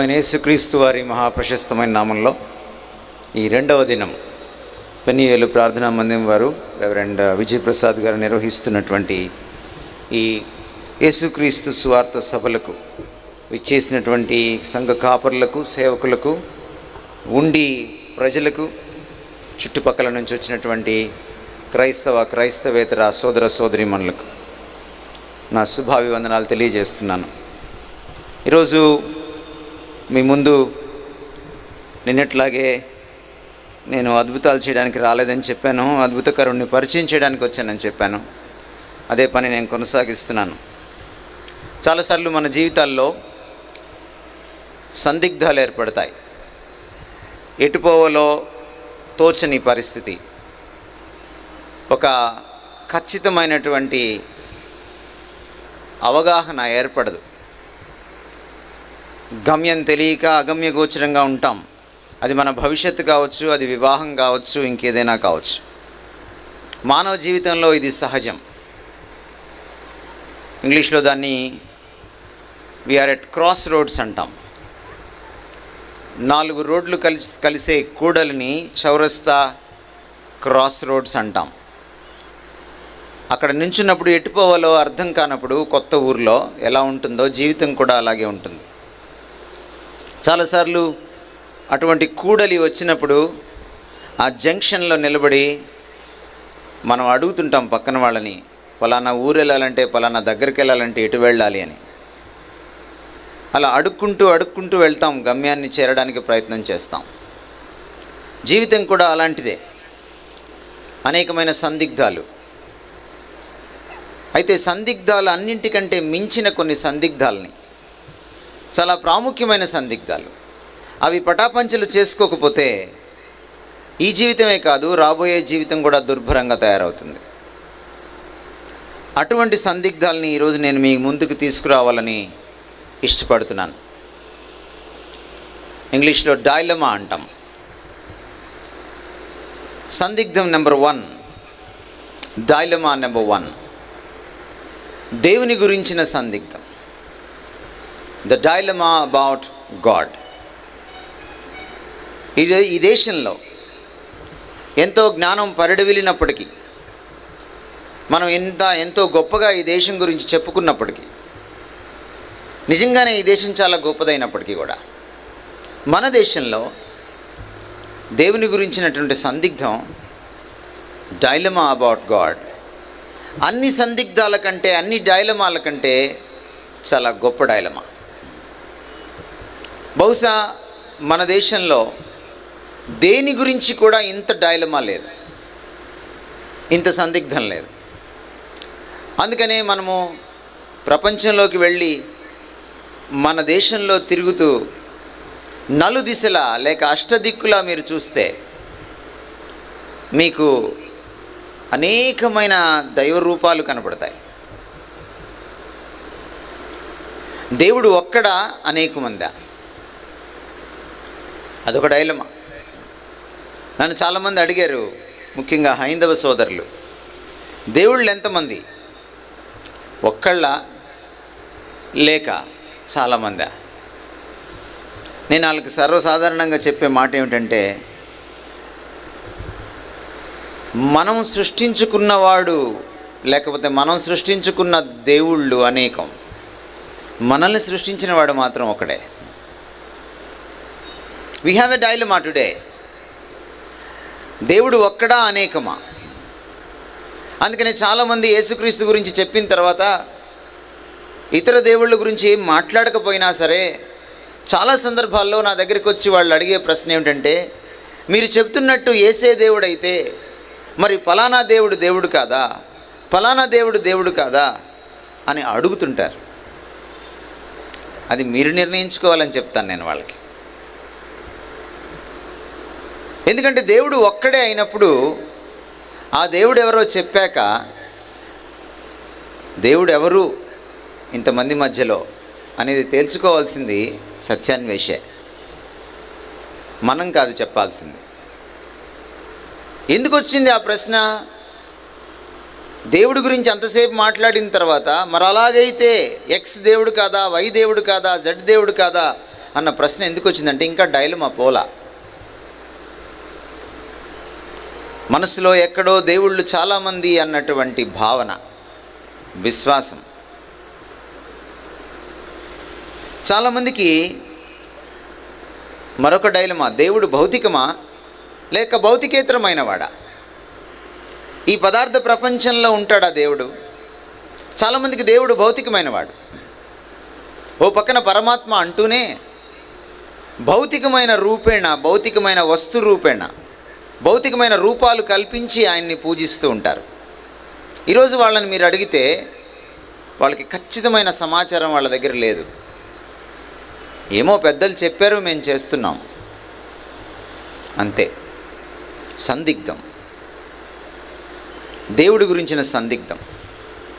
యేసుక్రీస్తు వారి మహాప్రశస్తమైన నామంలో ఈ రెండవ దినం పెనియేలు ప్రార్థనా మందిరం వారు రెవరెండ్ విజయప్రసాద్ గారు నిర్వహిస్తున్నటువంటి ఈ యేసుక్రీస్తు సువార్త సభలకు విచ్చేసినటువంటి సంఘ కాపరులకు, సేవకులకు, ఉండి ప్రజలకు, చుట్టుపక్కల నుంచి వచ్చినటువంటి క్రైస్తవేతర సోదర సోదరీమణులకు నా శుభాభివందనాలు తెలియజేస్తున్నాను. ఈరోజు మీ ముందు నిన్నట్లాగే నేను అద్భుతాలు చేయడానికి రాలేదని చెప్పాను, అద్భుతకరుణ్ణి పరిచయం చేయడానికి వచ్చానని చెప్పాను. అదే పని నేను కొనసాగిస్తున్నాను. చాలాసార్లు మన జీవితాల్లో సందిగ్ధాలు ఏర్పడతాయి. ఎటుపోవలో తోచని పరిస్థితి, ఒక ఖచ్చితమైనటువంటి అవగాహన ఏర్పడదు. గమ్యం తెలియక అగమ్య గోచరంగా ఉంటాం. అది మన భవిష్యత్తు కావచ్చు, అది వివాహం కావచ్చు, ఇంకేదైనా కావచ్చు. మానవ జీవితంలో ఇది సహజం. ఇంగ్లీష్లో దాన్ని వీఆర్ ఎట్ క్రాస్ రోడ్స్ అంటాం. 4 రోడ్లు కలిసే కూడలిని చౌరస్తా క్రాస్ రోడ్స్ అంటాం. అక్కడ నించున్నప్పుడు ఎటుపోవాలో అర్థం కానప్పుడు కొత్త ఊర్లో ఎలా ఉంటుందో జీవితం కూడా అలాగే ఉంటుంది. చాలాసార్లు అటువంటి కూడలి వచ్చినప్పుడు ఆ జంక్షన్లో నిలబడి మనం అడుగుతుంటాం పక్కన వాళ్ళని, పలానా ఊరు వెళ్ళాలంటే, పలానా దగ్గరికి వెళ్ళాలంటే ఎటు వెళ్ళాలి అని. అలా అడుక్కుంటూ వెళ్తాం, గమ్యాన్ని చేరడానికి ప్రయత్నం చేస్తాం. జీవితం కూడా అలాంటిదే, అనేకమైన సందిగ్ధాలు. అయితే సందిగ్ధాలు అన్నింటికంటే మించిన కొన్ని సందిగ్ధాలని, చాలా ప్రాముఖ్యమైన సందిగ్ధాలు, అవి పటాపంచలు చేసుకోకపోతే ఈ జీవితమే కాదు, రాబోయే జీవితం కూడా దుర్భరంగా తయారవుతుంది. అటువంటి సందిగ్ధాలని ఈరోజు నేను మీ ముందుకు తీసుకురావాలని ఇష్టపడుతున్నాను. ఇంగ్లీష్లో డైలమా అంటాం. సందిగ్ధం నెంబర్ 1, డైలమా నెంబర్ 1, దేవుని గురించిన సందిగ్ధం. The dilemma about God. ఈ దేశంలో ఎంతో జ్ఞానం పరిడవిలినప్పటికీ, మనం ఎంతో గొప్పగా ఈ దేశం గురించి చెప్పుకున్నప్పటికీ, నిజంగానే ఈ దేశం చాలా గొప్పదైనప్పటికీ కూడా మన దేశంలో దేవుని గురించినటువంటి సందిగ్ధం, డైలమా అబౌట్ గాడ్, అన్ని సందిగ్ధాల కంటే, అన్ని డైలమాల కంటే చాలా గొప్ప డైలమా. బహుశా మన దేశంలో దేని గురించి కూడా ఇంత డైలమా లేదు, ఇంత సందిగ్ధం లేదు. అందుకనే మనము ప్రపంచంలోకి వెళ్ళి మన దేశంలో తిరుగుతూ నలుదిశలా లేక అష్టదిక్కులా మీరు చూస్తే మీకు అనేకమైన దైవ రూపాలు కనపడతాయి. దేవుడు ఒక్కడా, అనేక మందా? అదొక డైలమా. నన్ను చాలామంది అడిగారు, ముఖ్యంగా హైందవ సోదరులు, దేవుళ్ళు ఎంతమంది? ఒక్కళ్ళ లేక చాలామందా? నేను వాళ్ళకి సర్వసాధారణంగా చెప్పే మాట ఏమిటంటే, మనం సృష్టించుకున్నవాడు లేకపోతే మనం సృష్టించుకున్న దేవుళ్ళు అనేకం, మనల్ని సృష్టించిన వాడు మాత్రం ఒకడే. We have a dilemma today. దేవుడు ఒక్కడా, అనేకమా? అందుకనే చాలామంది యేసుక్రీస్తు గురించి చెప్పిన తర్వాత ఇతర దేవుళ్ళ గురించి ఏం మాట్లాడకపోయినా సరే, చాలా సందర్భాల్లో నా దగ్గరికి వచ్చి వాళ్ళు అడిగే ప్రశ్న ఏమిటంటే, మీరు చెప్తున్నట్టు యేసే దేవుడైతే మరి పలానా దేవుడు దేవుడు కాదా, పలానా దేవుడు దేవుడు కాదా అని అడుగుతుంటారు. అది మీరు నిర్ణయించుకోవాలని చెప్తాను నేను వాళ్ళకి. ఎందుకంటే దేవుడు ఒక్కడే అయినప్పుడు ఆ దేవుడు ఎవరో చెప్పాక, దేవుడు ఎవరు ఇంతమంది మధ్యలో అనేది తేల్చుకోవాల్సింది సత్యాన్వేషే, మనం కాదు చెప్పాల్సింది. ఎందుకు వచ్చింది ఆ ప్రశ్న? దేవుడి గురించి అంతసేపు మాట్లాడిన తర్వాత మరి అలాగైతే ఎక్స్ దేవుడు కాదా, వై దేవుడు కాదా, జెడ్ దేవుడు కాదా అన్న ప్రశ్న ఎందుకు వచ్చిందంటే ఇంకా డైలమా పోలా. మనసులో ఎక్కడో దేవుళ్ళు చాలామంది అన్నటువంటి భావన, విశ్వాసం. చాలామందికి మరొక డైలమా, దేవుడు భౌతికమా లేక భౌతికేతరమైన వాడా? ఈ పదార్థ ప్రపంచంలో ఉంటాడా దేవుడు? చాలామందికి దేవుడు భౌతికమైన వాడు. ఓ పక్కన పరమాత్మ అంటూనే భౌతికమైన రూపేణ, భౌతికమైన వస్తు రూపేణ, భౌతికమైన రూపాలు కల్పించి ఆయన్ని పూజిస్తూ ఉంటారు. ఈరోజు వాళ్ళని మీరు అడిగితే వాళ్ళకి ఖచ్చితమైన సమాచారం వాళ్ళ దగ్గర లేదు. ఏమో పెద్దలు చెప్పారు, మేము చేస్తున్నాం అంతే. సందిగ్ధం, దేవుడి గురించిన సందిగ్ధం.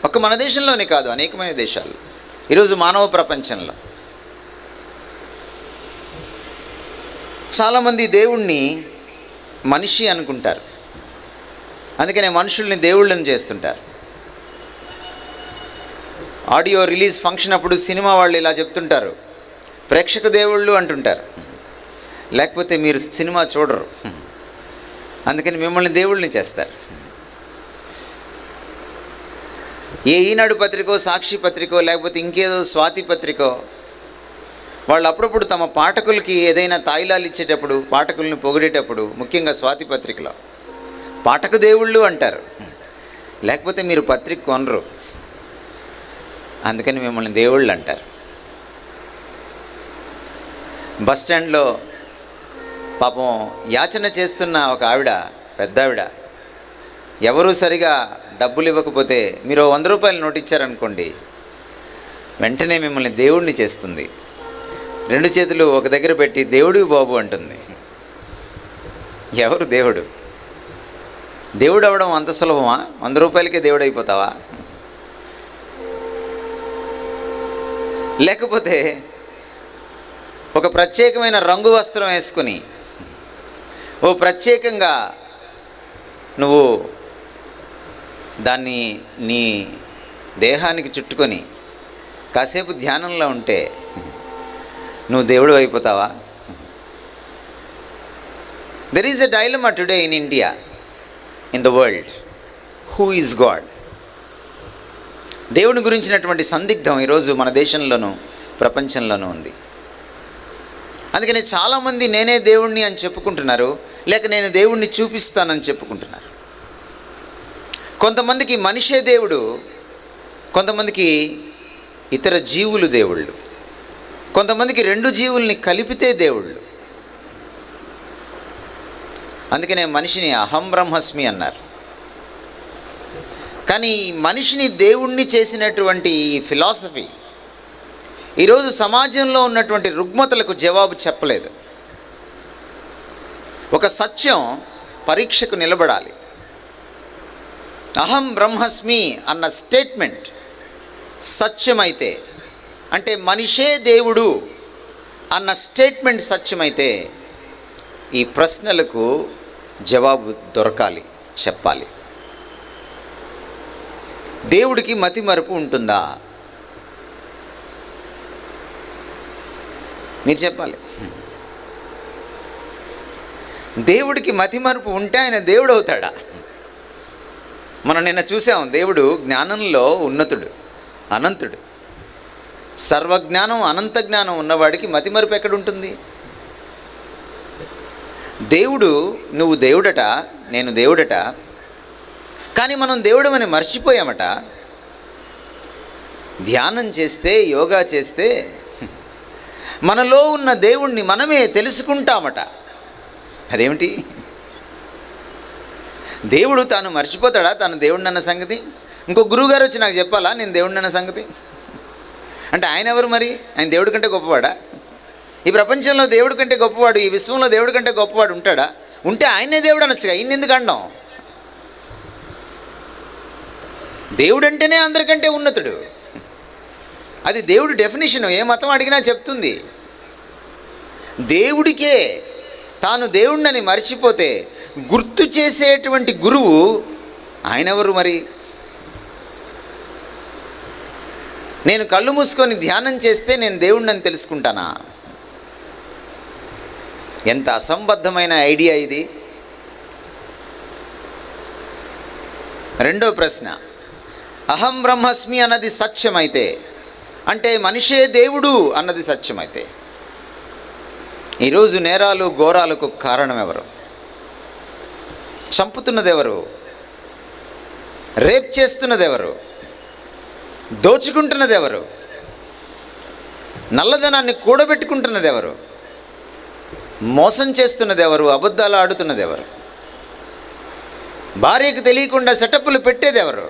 ఒక్క మన దేశంలోనే కాదు, అనేకమైన దేశాలు, ఈరోజు మానవ ప్రపంచంలో చాలామంది దేవుణ్ణి మనిషి అనుకుంటారు. అందుకనే మనుషుల్ని దేవుళ్ళని చేస్తుంటారు. ఆడియో రిలీజ్ ఫంక్షన్ అప్పుడు సినిమా వాళ్ళు ఇలా చెప్తుంటారు, ప్రేక్షక దేవుళ్ళు అంటుంటారు. లేకపోతే మీరు సినిమా చూడరు, అందుకని మిమ్మల్ని దేవుళ్ళని చేస్తారు. ఏ ఈనాడు పత్రికో, సాక్షి పత్రికో, లేకపోతే ఇంకేదో స్వాతి పత్రికో వాళ్ళు అప్పుడప్పుడు తమ పాఠకులకి ఏదైనా తాయిలాలు ఇచ్చేటప్పుడు, పాఠకుల్ని పొగిడేటప్పుడు, ముఖ్యంగా స్వాతి పత్రికలో పాఠక దేవుళ్ళు అంటారు. లేకపోతే మీరు పత్రిక కొనరు, అందుకని మిమ్మల్ని దేవుళ్ళు అంటారు. బస్ స్టాండ్లో పాపం యాచన చేస్తున్న ఒక ఆవిడ, పెద్ద ఆవిడ, ఎవరూ సరిగా డబ్బులు ఇవ్వకపోతే మీరు 100 రూపాయలు నోటు ఇచ్చారనుకోండి, వెంటనే మిమ్మల్ని దేవుడిని చేస్తుంది. 2 చేతులు ఒక దగ్గర పెట్టి దేవుడు బాబు అంటుంది. ఎవరు దేవుడు? దేవుడు అవ్వడం అంత సులభమా? 100 రూపాయలకే దేవుడు అయిపోతావా? లేకపోతే ఒక ప్రత్యేకమైన రంగు వస్త్రం వేసుకుని, ఓ ప్రత్యేకంగా నువ్వు దాన్ని నీ దేహానికి చుట్టుకొని కాసేపు ధ్యానంలో ఉంటే నువ్వు దేవుడు అయిపోతావా? There is a dilemma today in India, in the world. Who is God? దేవుని గురించినటువంటి సందిగ్ధం ఈరోజు మన దేశంలోనూ ప్రపంచంలోనూ ఉంది. అందుకని చాలామంది నేనే దేవుణ్ణి అని చెప్పుకుంటున్నారు, లేక నేను దేవుణ్ణి చూపిస్తానని చెప్పుకుంటున్నారు. కొంతమందికి మనిషే దేవుడు, కొంతమందికి ఇతర జీవులు దేవుళ్ళు, కొంతమందికి 2 జీవుల్ని కలిపితే దేవుళ్ళు. అందుకనే మనిషిని అహం బ్రహ్మస్మి అన్నారు. కానీ ఈ మనిషిని దేవుణ్ణి చేసినటువంటి ఈ ఫిలాసఫీ ఈరోజు సమాజంలో ఉన్నటువంటి రుగ్మతలకు జవాబు చెప్పలేదు. ఒక సత్యం పరీక్షకు నిలబడాలి. అహం బ్రహ్మస్మి అన్న స్టేట్మెంట్ సత్యమైతే, అంటే మనిషే దేవుడు అన్న స్టేట్మెంట్ సత్యమైతే, ఈ ప్రశ్నలకు జవాబు దొరకాలి, చెప్పాలి. దేవుడికి మతిమరుపు ఉంటుందా? మీరు చెప్పాలి. దేవుడికి మతిమరుపు ఉంటే ఆయన దేవుడు అవుతాడా? మనం నిన్న చూసాం, దేవుడు జ్ఞానంలో ఉన్నతుడు, అనంతుడు. సర్వజ్ఞానం, అనంత జ్ఞానం ఉన్నవాడికి మతిమరుపు ఎక్కడుంటుంది? దేవుడు, నువ్వు దేవుడట, నేను దేవుడట, కానీ మనం దేవుడమని మర్చిపోయామట. ధ్యానం చేస్తే, యోగా చేస్తే మనలో ఉన్న దేవుణ్ణి మనమే తెలుసుకుంటామట. అదేమిటి? దేవుడు తాను మర్చిపోతాడా తాను దేవుడిని అన్న సంగతి? ఇంకో గురువుగారు వచ్చి నాకు చెప్పాలా నేను దేవుడిని అన్న సంగతి? అంటే ఆయన ఎవరు మరి? ఆయన దేవుడి కంటే గొప్పవాడా? ఈ ప్రపంచంలో దేవుడి కంటే గొప్పవాడు, ఈ విశ్వంలో దేవుడి కంటే గొప్పవాడు ఉంటాడా? ఉంటే ఆయనే దేవుడు అనొచ్చుగా, ఈయన ఎందుకు అండం? దేవుడు అంటేనే అందరికంటే ఉన్నతుడు. అది దేవుడి డెఫినేషన్. ఏ మతం అడిగినా చెప్తుంది. దేవుడికే తాను దేవుడిని మర్చిపోతే గుర్తు చేసేటువంటి గురువు ఆయన ఎవరు మరి? నేను కళ్ళు మూసుకొని ధ్యానం చేస్తే నేను దేవుడిని తెలుసుకుంటానా? ఎంత అసంబద్ధమైన ఐడియా ఇది. రెండో ప్రశ్న, అహం బ్రహ్మస్మి అన్నది సత్యమైతే, అంటే మనిషే దేవుడు అన్నది సత్యమైతే, ఈరోజు నేరాలు ఘోరాలకు కారణం ఎవరు? చంపుతున్నది ఎవరు? రేప్ చేస్తున్నది ఎవరు? దోచుకుంటున్నది ఎవరు? నల్లధనాన్ని కూడబెట్టుకుంటున్నది ఎవరు? మోసం చేస్తున్నది ఎవరు? అబద్ధాలు ఆడుతున్నది ఎవరు? భార్యకు తెలియకుండా సెటప్పులు పెట్టేది ఎవరు?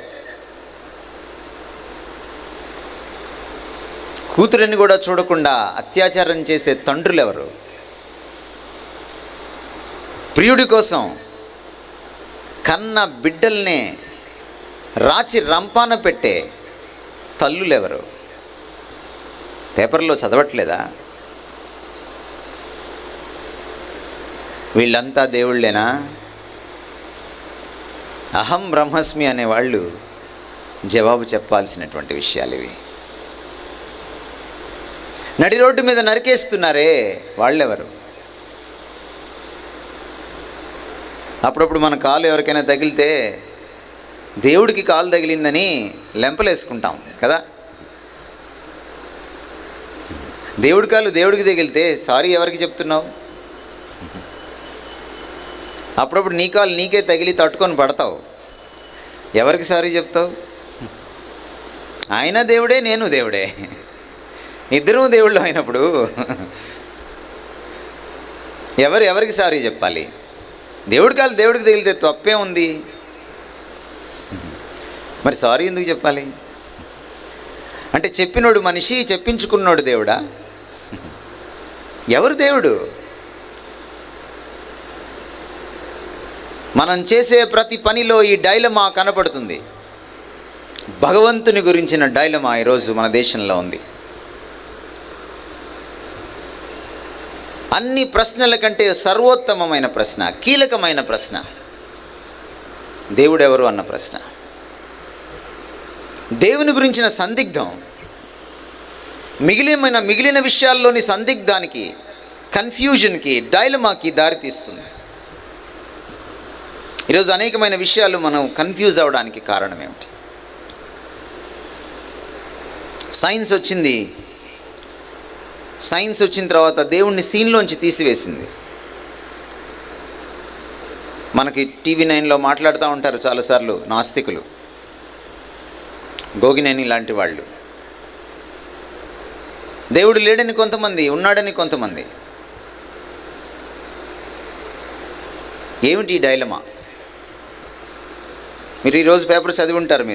కూతురిని కూడా చూడకుండా అత్యాచారం చేసే తండ్రులు ఎవరు? ప్రియుడి కోసం కన్న బిడ్డల్నే రాచి రంపాన పెట్టే తల్లులు ఎవరు? పేపర్లో చదవట్లేదా? వీళ్ళంతా దేవుళ్ళేనా? అహం బ్రహ్మస్మి అనేవాళ్ళు జవాబు చెప్పాల్సినటువంటి విషయాలు ఇవి. నడి రోడ్డు మీద నరికేస్తున్నారే, వాళ్ళెవరు? అప్పుడప్పుడు మన కాలు ఎవరికైనా తగిలితే దేవుడికి కాలు తగిలిందని లెంపలేసుకుంటాం కదా. దేవుడి కాలు దేవుడికి తగిలితే సారీ ఎవరికి చెప్తున్నావు? అప్పుడప్పుడు నీ కాలు నీకే తగిలి తట్టుకొని పడతావు, ఎవరికి సారీ చెప్తావు? ఆయన దేవుడే, నేను దేవుడే, ఇద్దరూ దేవుళ్ళు అయినప్పుడు ఎవరికి సారీ చెప్పాలి? దేవుడి కాలు దేవుడికి తగిలితే తప్పే ఉంది, మరి సారీ ఎందుకు చెప్పాలి? అంటే చెప్పినోడు మనిషి, చెప్పించుకున్నోడు దేవుడా? ఎవరు దేవుడు? మనం చేసే ప్రతి పనిలో ఈ డైలమా కనపడుతుంది. భగవంతుని గురించిన డైలమా ఈరోజు మన దేశంలో ఉంది. అన్ని ప్రశ్నల కంటే సర్వోత్తమమైన ప్రశ్న, కీలకమైన ప్రశ్న దేవుడెవరు అన్న ప్రశ్న. దేవుని గురించిన సందిగ్ధం మిగిలిన విషయాల్లోని సందిగ్ధానికి, కన్ఫ్యూజన్కి, డైలమాకి దారితీస్తుంది. ఈరోజు అనేకమైన విషయాలు మనం కన్ఫ్యూజ్ అవ్వడానికి కారణం ఏమిటి? సైన్స్ వచ్చిన తర్వాత దేవుణ్ణి సీన్లోంచి తీసివేసింది. మనకి టీవీ 9లో మాట్లాడుతూ ఉంటారు చాలాసార్లు నాస్తికులు, గోగినేని లాంటి వాళ్ళు. దేవుడు లేడని కొంతమంది, ఉన్నాడని కొంతమంది. ఏమిటి డైలమా? మీరు ఈరోజు పేపర్ చదివి ఉంటారు.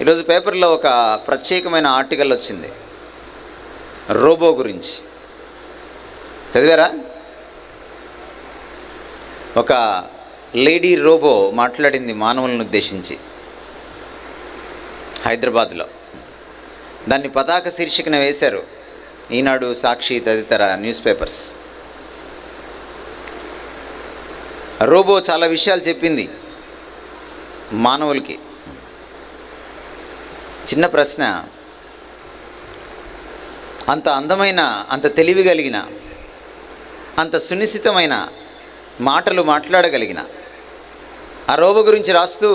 ఈరోజు పేపర్లో ఒక ప్రత్యేకమైన ఆర్టికల్ వచ్చింది రోబో గురించి. చదివారా? ఒక లేడీ రోబో మాట్లాడింది మానవులను ఉద్దేశించి హైదరాబాద్లో. దాన్ని పతాక శీర్షికన వేశారు ఈనాడు, సాక్షి తదితర న్యూస్ పేపర్స్. రోబో చాలా విషయాలు చెప్పింది మానవులకి. చిన్న ప్రశ్న, అంత అందమైన, అంత తెలివి కలిగిన, అంత సునిశ్చితమైన మాటలు మాట్లాడగలిగిన ఆ రోబో గురించి రాస్తూ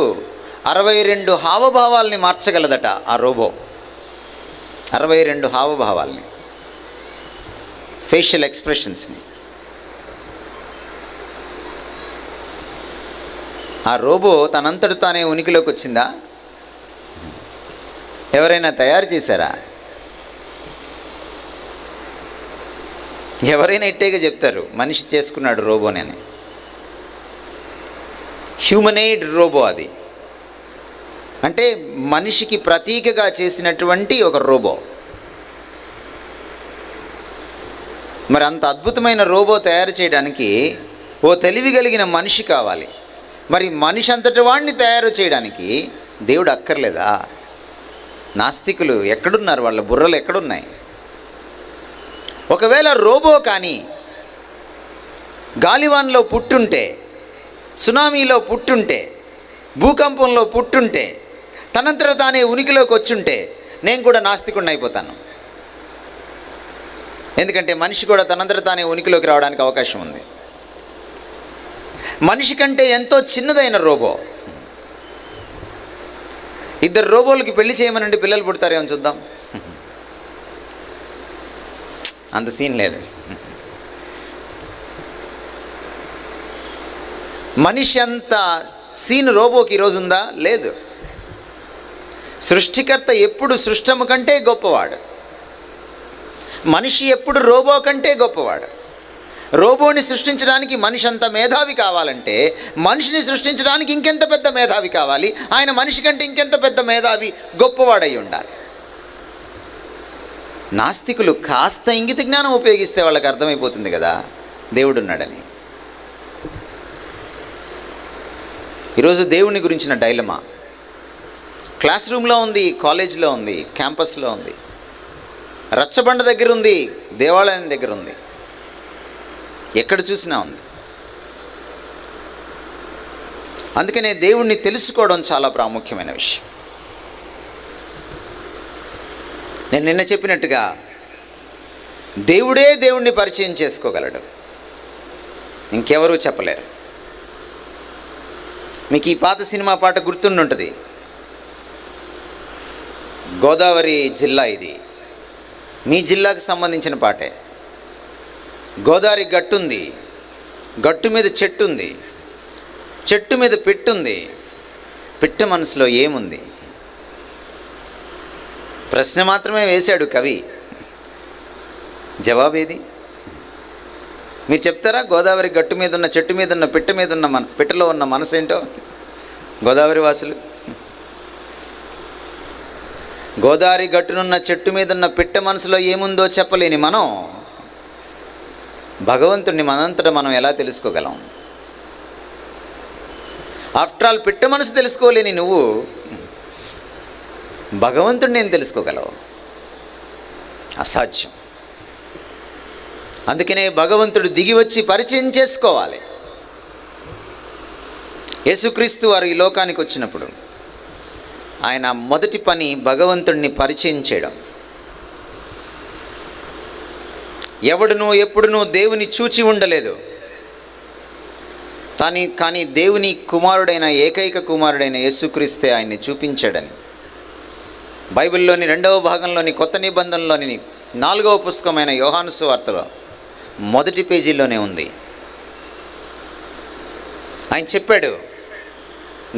62 హావభావాల్ని మార్చగలదట ఆ రోబో. 62 హావభావాల్ని, ఫేషియల్ ఎక్స్ప్రెషన్స్ని. ఆ రోబో తనంతట తానే ఉనికిలోకి వచ్చిందా? ఎవరైనా తయారు చేశారా? ఎవరైనా ఇట్టేగా చెప్తారు మనిషి చేసుకున్నాడు రోబోని అని. హ్యూమనైడ్ రోబో అది, అంటే మనిషికి ప్రతీకగా చేసినటువంటి ఒక రోబో. మరి అంత అద్భుతమైన రోబో తయారు చేయడానికి ఓ తెలివి కలిగిన మనిషి కావాలి. మరి మనిషి అంతటి వాడిని తయారు చేయడానికి దేవుడు అక్కర్లేదా? నాస్తికులు ఎక్కడున్నారు? వాళ్ళ బుర్రలు ఎక్కడున్నాయి? ఒకవేళ రోబో కానీ గాలివాన్లో పుట్టుంటే, సునామీలో పుట్టుంటే, భూకంపంలో పుట్టుంటే, తనంతట తానే ఉనికిలోకి వచ్చుంటే నేను కూడా నాస్తికుడిని అయిపోతాను. ఎందుకంటే మనిషి కూడా తనంతట తానే ఉనికిలోకి రావడానికి అవకాశం ఉంది. మనిషి కంటే ఎంతో చిన్నదైన రోబో. ఇద్దరు రోబోలకి పెళ్లి చేయమనండి, పిల్లలు పుడతారేమో చూద్దాం. అంత సీన్ లేదు. మనిషి అంత సీన్ రోబోకి ఈరోజు ఉందా? లేదు. సృష్టికర్త ఎప్పుడు సృష్టము కంటే గొప్పవాడు. మనిషి ఎప్పుడు రోబో కంటే గొప్పవాడు. రోబోని సృష్టించడానికి మనిషి అంత మేధావి కావాలంటే మనిషిని సృష్టించడానికి ఇంకెంత పెద్ద మేధావి కావాలి. ఆయన మనిషి కంటే ఇంకెంత పెద్ద మేధావి, గొప్పవాడై ఉండాలి. నాస్తికులు కాస్త ఇంగిత జ్ఞానం ఉపయోగిస్తే వాళ్ళకి అర్థమైపోతుంది కదా దేవుడున్నాడని. ఈరోజు దేవుని గురించిన డైలమా క్లాస్ రూమ్లో ఉంది, కాలేజీలో ఉంది, క్యాంపస్లో ఉంది, రచ్చబండ దగ్గర ఉంది, దేవాలయం దగ్గర ఉంది, ఎక్కడ చూసినా ఉంది. అందుకనే దేవుణ్ణి తెలుసుకోవడం చాలా ప్రాముఖ్యమైన విషయం. నేను నిన్న చెప్పినట్టుగా దేవుడే దేవుణ్ణి పరిచయం చేసుకోగలడు, ఇంకెవరూ చెప్పలేరు. మీకు ఈ పాత సినిమా పాట గుర్తుండుంటుంది. గోదావరి జిల్లా ఇది, మీ జిల్లాకు సంబంధించిన పాటే. గోదావరి గట్టు ఉంది, గట్టు మీద చెట్టు ఉంది, చెట్టు మీద పెట్టుంది, పిట్ట మనసులో ఏముంది? ప్రశ్న మాత్రమే వేశాడు కవి, జవాబేది? మీరు చెప్తారా? గోదావరి గట్టు మీద ఉన్న, చెట్టు మీద ఉన్న, పిట్ట మీద ఉన్న పిట్టలో ఉన్న మనసు ఏంటో గోదావరి వాసులు? గోదావరి గట్టునున్న, చెట్టు మీద ఉన్న పిట్ట మనసులో ఏముందో చెప్పలేని మనం భగవంతుడిని మనంతటా మనం ఎలా తెలుసుకోగలం? ఆఫ్టర్ ఆల్ పిట్ట మనసు తెలుసుకోలేని నువ్వు భగవంతుడిని ఏం తెలుసుకోగలవు? అసాధ్యం. అందుకనే భగవంతుడు దిగి వచ్చి పరిచయం చేసుకోవాలి. యేసుక్రీస్తు వారు ఈ లోకానికి వచ్చినప్పుడు ఆయన మొదటి పని భగవంతుడిని పరిచయం చేయడం. ఎవడునూ ఎప్పుడునూ దేవుని చూచి ఉండలేదు, కానీ దేవుని కుమారుడైన, ఏకైక కుమారుడైన యేసుక్రీస్తే ఆయన్ని చూపించాడని బైబిల్లోని 2వ భాగంలోని కొత్త నిబంధనలోని 4వ పుస్తకమైన యోహాను సువార్తలో మొదటి పేజీలోనే ఉంది. ఆయన చెప్పాడు,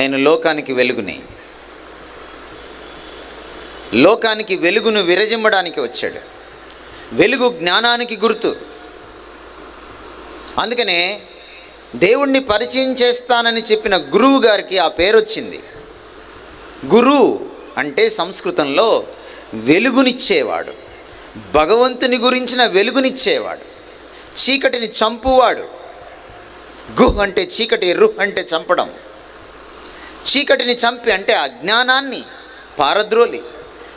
నేను లోకానికి వెలుగుని. లోకానికి వెలుగును విరజిమ్మడానికి వచ్చాడు. వెలుగు జ్ఞానానికి గుర్తు. అందుకనే దేవుణ్ణి పరిచయం చేస్తానని చెప్పిన గురువు గారికి ఆ పేరు వచ్చింది. గురు అంటే సంస్కృతంలో వెలుగునిచ్చేవాడు, భగవంతుని గురించిన వెలుగునిచ్చేవాడు, చీకటిని చంపువాడు. గుహ్ అంటే చీకటి, రుహ్ అంటే చంపడం. చీకటిని చంపి అంటే అజ్ఞానాన్ని పారద్రోలి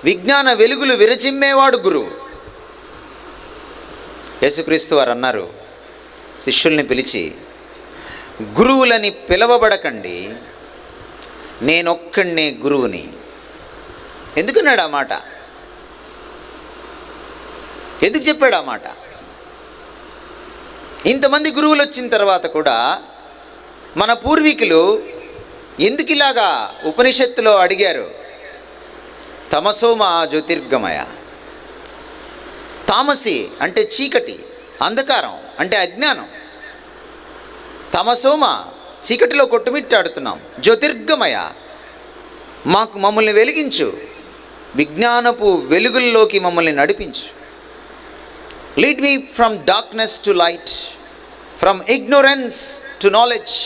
విజ్ఞాన వెలుగులు విరచిమ్మేవాడు గురువు. యేసుక్రీస్తు వారు అన్నారు శిష్యుల్ని పిలిచి, గురువులని పిలవబడకండి, నేనొక్కడినే గురువుని. ఎందుకన్నాడు ఆ మాట? ఎందుకు చెప్పాడు ఆ మాట? ఇంతమంది గురువులు వచ్చిన తర్వాత కూడా మన పూర్వీకులు ఎందుకు ఇలాగా ఉపనిషత్తులో అడిగారు? తమసోమ జ్యోతిర్గమయ. తామసి అంటే చీకటి, అంధకారం అంటే అజ్ఞానం. తమసోమ చీకటిలో కొట్టుమిట్టాడుతున్నాం, జ్యోతిర్గమయ మమ్మల్ని వెలిగించు, విజ్ఞానపు వెలుగుల్లోకి మమ్మల్ని నడిపించు. Lead me from darkness to light, from ignorance to knowledge.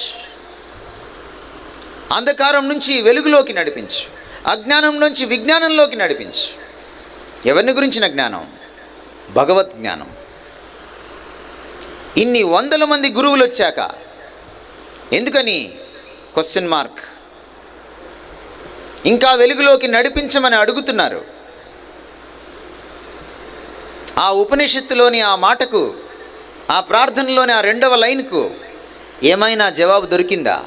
అంధకారం నుంచి వెలుగులోకి నడిపించు, అజ్ఞానం నుంచి విజ్ఞానంలోకి నడిపించు. ఎవరిని గురించిన జ్ఞానం? భగవత్ జ్ఞానం. ఇన్ని 100 మంది గురువులు వచ్చాక ఎందుకని క్వశ్చన్ మార్క్? ఇంకా వెలుగులోకి నడిపించమని అడుగుతున్నారు. ఆ ఉపనిషత్తులోని ఆ మాటకు, ఆ ప్రార్థనలోని ఆ 2వ లైన్కు ఏమైనా జవాబు దొరికిందా?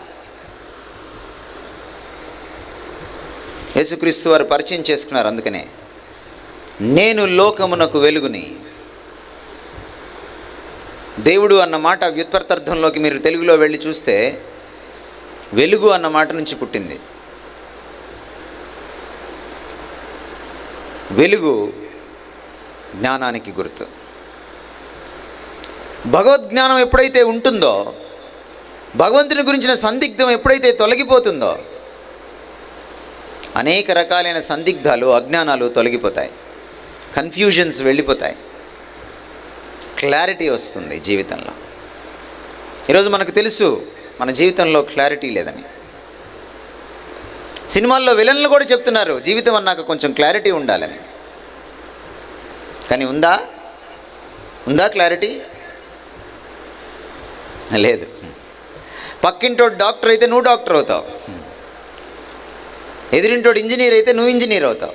యేసుక్రీస్తు వారు పరిచయం చేసుకున్నారు. అందుకనే నేను లోకమునకు వెలుగుని. దేవుడు అన్న మాట వ్యుత్పత్తార్థంలోకి మీరు తెలుగులో వెళ్ళి చూస్తే వెలుగు అన్న మాట నుంచి పుట్టింది. వెలుగు జ్ఞానానికి గుర్తు. భగవద్జ్ఞానం ఎప్పుడైతే ఉంటుందో, భగవంతుని గురించిన సందిగ్ధం ఎప్పుడైతే తొలగిపోతుందో, అనేక రకాలైన సందిగ్ధాలు, అజ్ఞానాలు తొలగిపోతాయి, కన్ఫ్యూజన్స్ వెళ్ళిపోతాయి, క్లారిటీ వస్తుంది జీవితంలో. ఈరోజు మనకు తెలుసు మన జీవితంలో క్లారిటీ లేదని. సినిమాల్లో విలన్లు కూడా చెప్తున్నారు జీవితం అన్నాక కొంచెం క్లారిటీ ఉండాలని. కానీ ఉందా క్లారిటీ? లేదు. పక్కింటోడు డాక్టర్ అయితే నువ్వు డాక్టర్ అవుతావు, ఎదురింటోడు ఇంజనీర్ అయితే నువ్వు ఇంజనీర్ అవుతావు,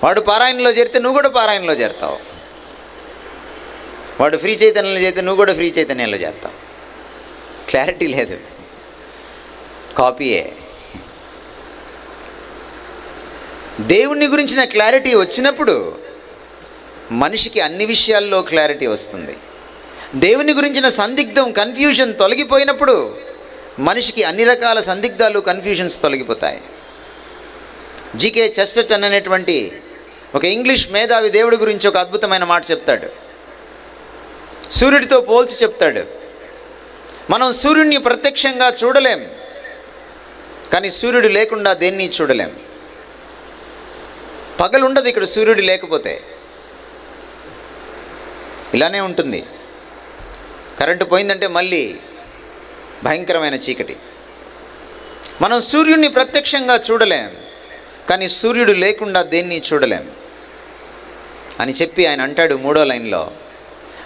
వాడు పారాయణలో చేరితే నువ్వు కూడా పారాయణలో చేరుతావు, వాడు ఫ్రీ చైతన్యంలో చేరితే నువ్వు కూడా ఫ్రీ చైతన్యంలో చేరుతావు. క్లారిటీ లేదు, కాపీయే. దేవుని గురించిన క్లారిటీ వచ్చినప్పుడు మనిషికి అన్ని విషయాల్లో క్లారిటీ వస్తుంది. దేవుని గురించిన సందిగ్ధం, కన్ఫ్యూజన్ తొలగిపోయినప్పుడు మనిషికి అన్ని రకాల సందిగ్ధాలు, కన్ఫ్యూజన్స్ తొలగిపోతాయి. జీకే చెస్టర్టన్ అనేటువంటి ఒక ఇంగ్లీష్ మేధావి దేవుడి గురించి ఒక అద్భుతమైన మాట చెప్తాడు. సూర్యుడితో పోల్చి చెప్తాడు, మనం సూర్యుడిని ప్రత్యక్షంగా చూడలేం, కానీ సూర్యుడు లేకుండా దేన్ని చూడలేం. పగలు ఉండదు ఇక్కడ సూర్యుడు లేకపోతే, ఇలానే ఉంటుంది. కరెంటు పోయిందంటే మళ్ళీ భయంకరమైన చీకటి. మనం సూర్యుడిని ప్రత్యక్షంగా చూడలేం, కానీ సూర్యుడు లేకుండా దేన్ని చూడలేం అని చెప్పి ఆయన అంటాడు 3వ లైన్లో,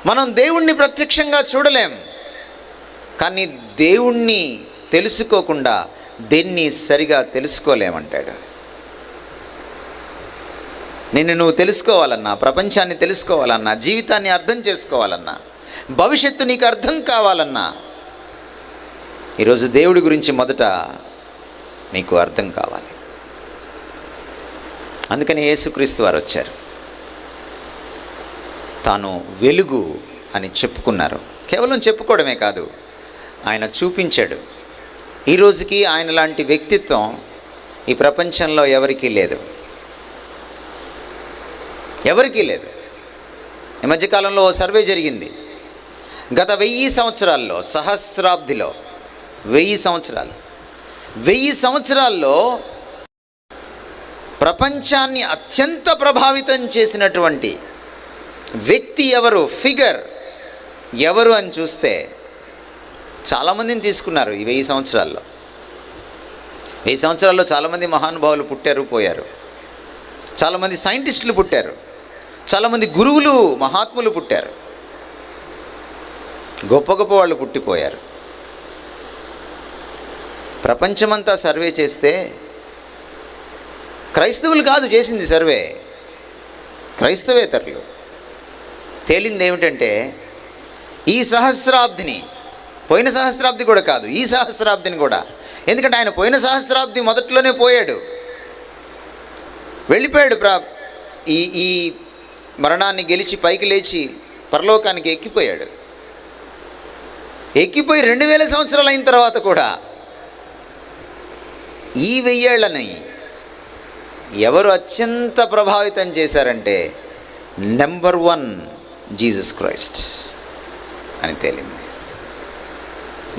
మనం దేవుణ్ణి ప్రత్యక్షంగా చూడలేం, కానీ దేవుణ్ణి తెలుసుకోకుండా దేన్ని సరిగా తెలుసుకోలేమంటాడు. నిన్ను నువ్వు తెలుసుకోవాలన్నా, ప్రపంచాన్ని తెలుసుకోవాలన్నా, జీవితాన్ని అర్థం చేసుకోవాలన్నా, భవిష్యత్తు నీకు అర్థం కావాలన్నా, ఈరోజు దేవుడి గురించి మొదట నీకు అర్థం కావాలి. అందుకని యేసుక్రీస్తు వారు వచ్చారు, తాను వెలుగు అని చెప్పుకున్నారు. కేవలం చెప్పుకోవడమే కాదు, ఆయన చూపించాడు. ఈ రోజుకి ఆయన లాంటి వ్యక్తిత్వం ఈ ప్రపంచంలో ఎవరికీ లేదు, ఎవరికీ లేదు. ఈ మధ్యకాలంలో ఓ సర్వే జరిగింది. గత 1000 సంవత్సరాల్లో, సహస్రాబ్దిలో 1000 సంవత్సరాల్లో ప్రపంచాన్ని అత్యంత ప్రభావితం చేసినటువంటి వ్యక్తి ఎవరు, ఫిగర్ ఎవరు అని చూస్తే చాలామందిని తీసుకున్నారు. ఈ 1000 సంవత్సరాల్లో 1000 సంవత్సరాల్లో చాలామంది మహానుభావులు పుట్టారు, పోయారు. చాలామంది సైంటిస్టులు పుట్టారు, చాలామంది గురువులు, మహాత్ములు పుట్టారు, గొప్ప గొప్ప వాళ్ళు పుట్టిపోయారు. ప్రపంచమంతా సర్వే చేస్తే, క్రైస్తవులు కాదు చేసింది సర్వే, క్రైస్తవేతరులు, తేలింది ఏమిటంటే ఈ సహస్రాబ్దిని, పోయిన సహస్రాబ్ది కూడా కాదు, ఈ సహస్రాబ్దిని కూడా, ఎందుకంటే ఆయన పోయిన సహస్రాబ్ది మొదట్లోనే పోయాడు, వెళ్ళిపోయాడు. ఈ మరణాన్ని గెలిచి పైకి లేచి పరలోకానికి ఎక్కిపోయాడు. ఎక్కిపోయి 2000 సంవత్సరాలు అయిన తర్వాత కూడా ఈ 1000 ఏళ్లని ఎవరు అత్యంత ప్రభావితం చేశారంటే నెంబర్ 1 జీసస్ క్రైస్ట్ అని తేలింది.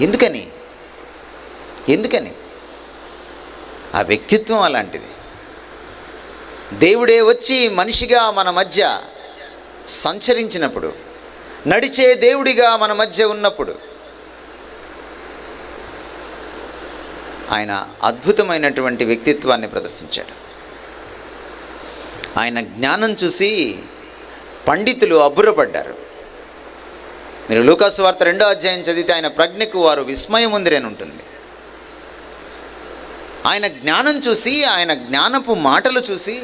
ఎందుకని ఆ వ్యక్తిత్వం అలాంటిది. దేవుడే వచ్చి మనిషిగా మన మధ్య సంచరించినప్పుడు, నడిచే దేవుడిగా మన మధ్య ఉన్నప్పుడు ఆయన అద్భుతమైనటువంటి వ్యక్తిత్వాన్ని ప్రదర్శించాడు. ఆయన జ్ఞానం చూసి పండితులు అబ్బురపడ్డారు. మీరు లూకాసు వార్త 2వ అధ్యాయం చదివితే ఆయన ప్రజ్ఞకు వారు విస్మయం ఉందిరని ఉంటుంది. ఆయన జ్ఞానం చూసి, ఆయన జ్ఞానపు మాటలు చూసి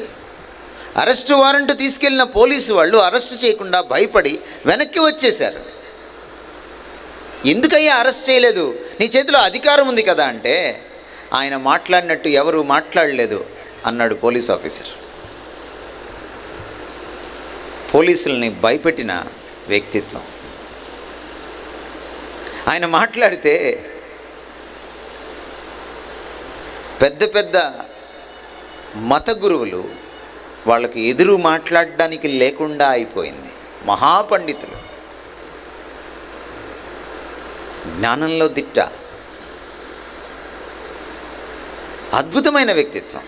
అరెస్టు వారెంట్ తీసుకెళ్లిన పోలీసు వాళ్ళు అరెస్టు చేయకుండా భయపడి వెనక్కి వచ్చేశారు. ఎందుకయ్యా అరెస్ట్ చేయలేదు, నీ చేతిలో అధికారం ఉంది కదా అంటే, ఆయన మాట్లాడినట్టు ఎవరు మాట్లాడలేదు అన్నాడు పోలీస్ ఆఫీసర్. పోలీసుల్ని భయపెట్టిన వ్యక్తిత్వం. ఆయన మాట్లాడితే పెద్ద పెద్ద మత గురువులు వాళ్ళకి ఎదురు మాట్లాడడానికి లేకుండా అయిపోయింది. మహాపండితులు, జ్ఞానంలో దిట్ట, అద్భుతమైన వ్యక్తిత్వం.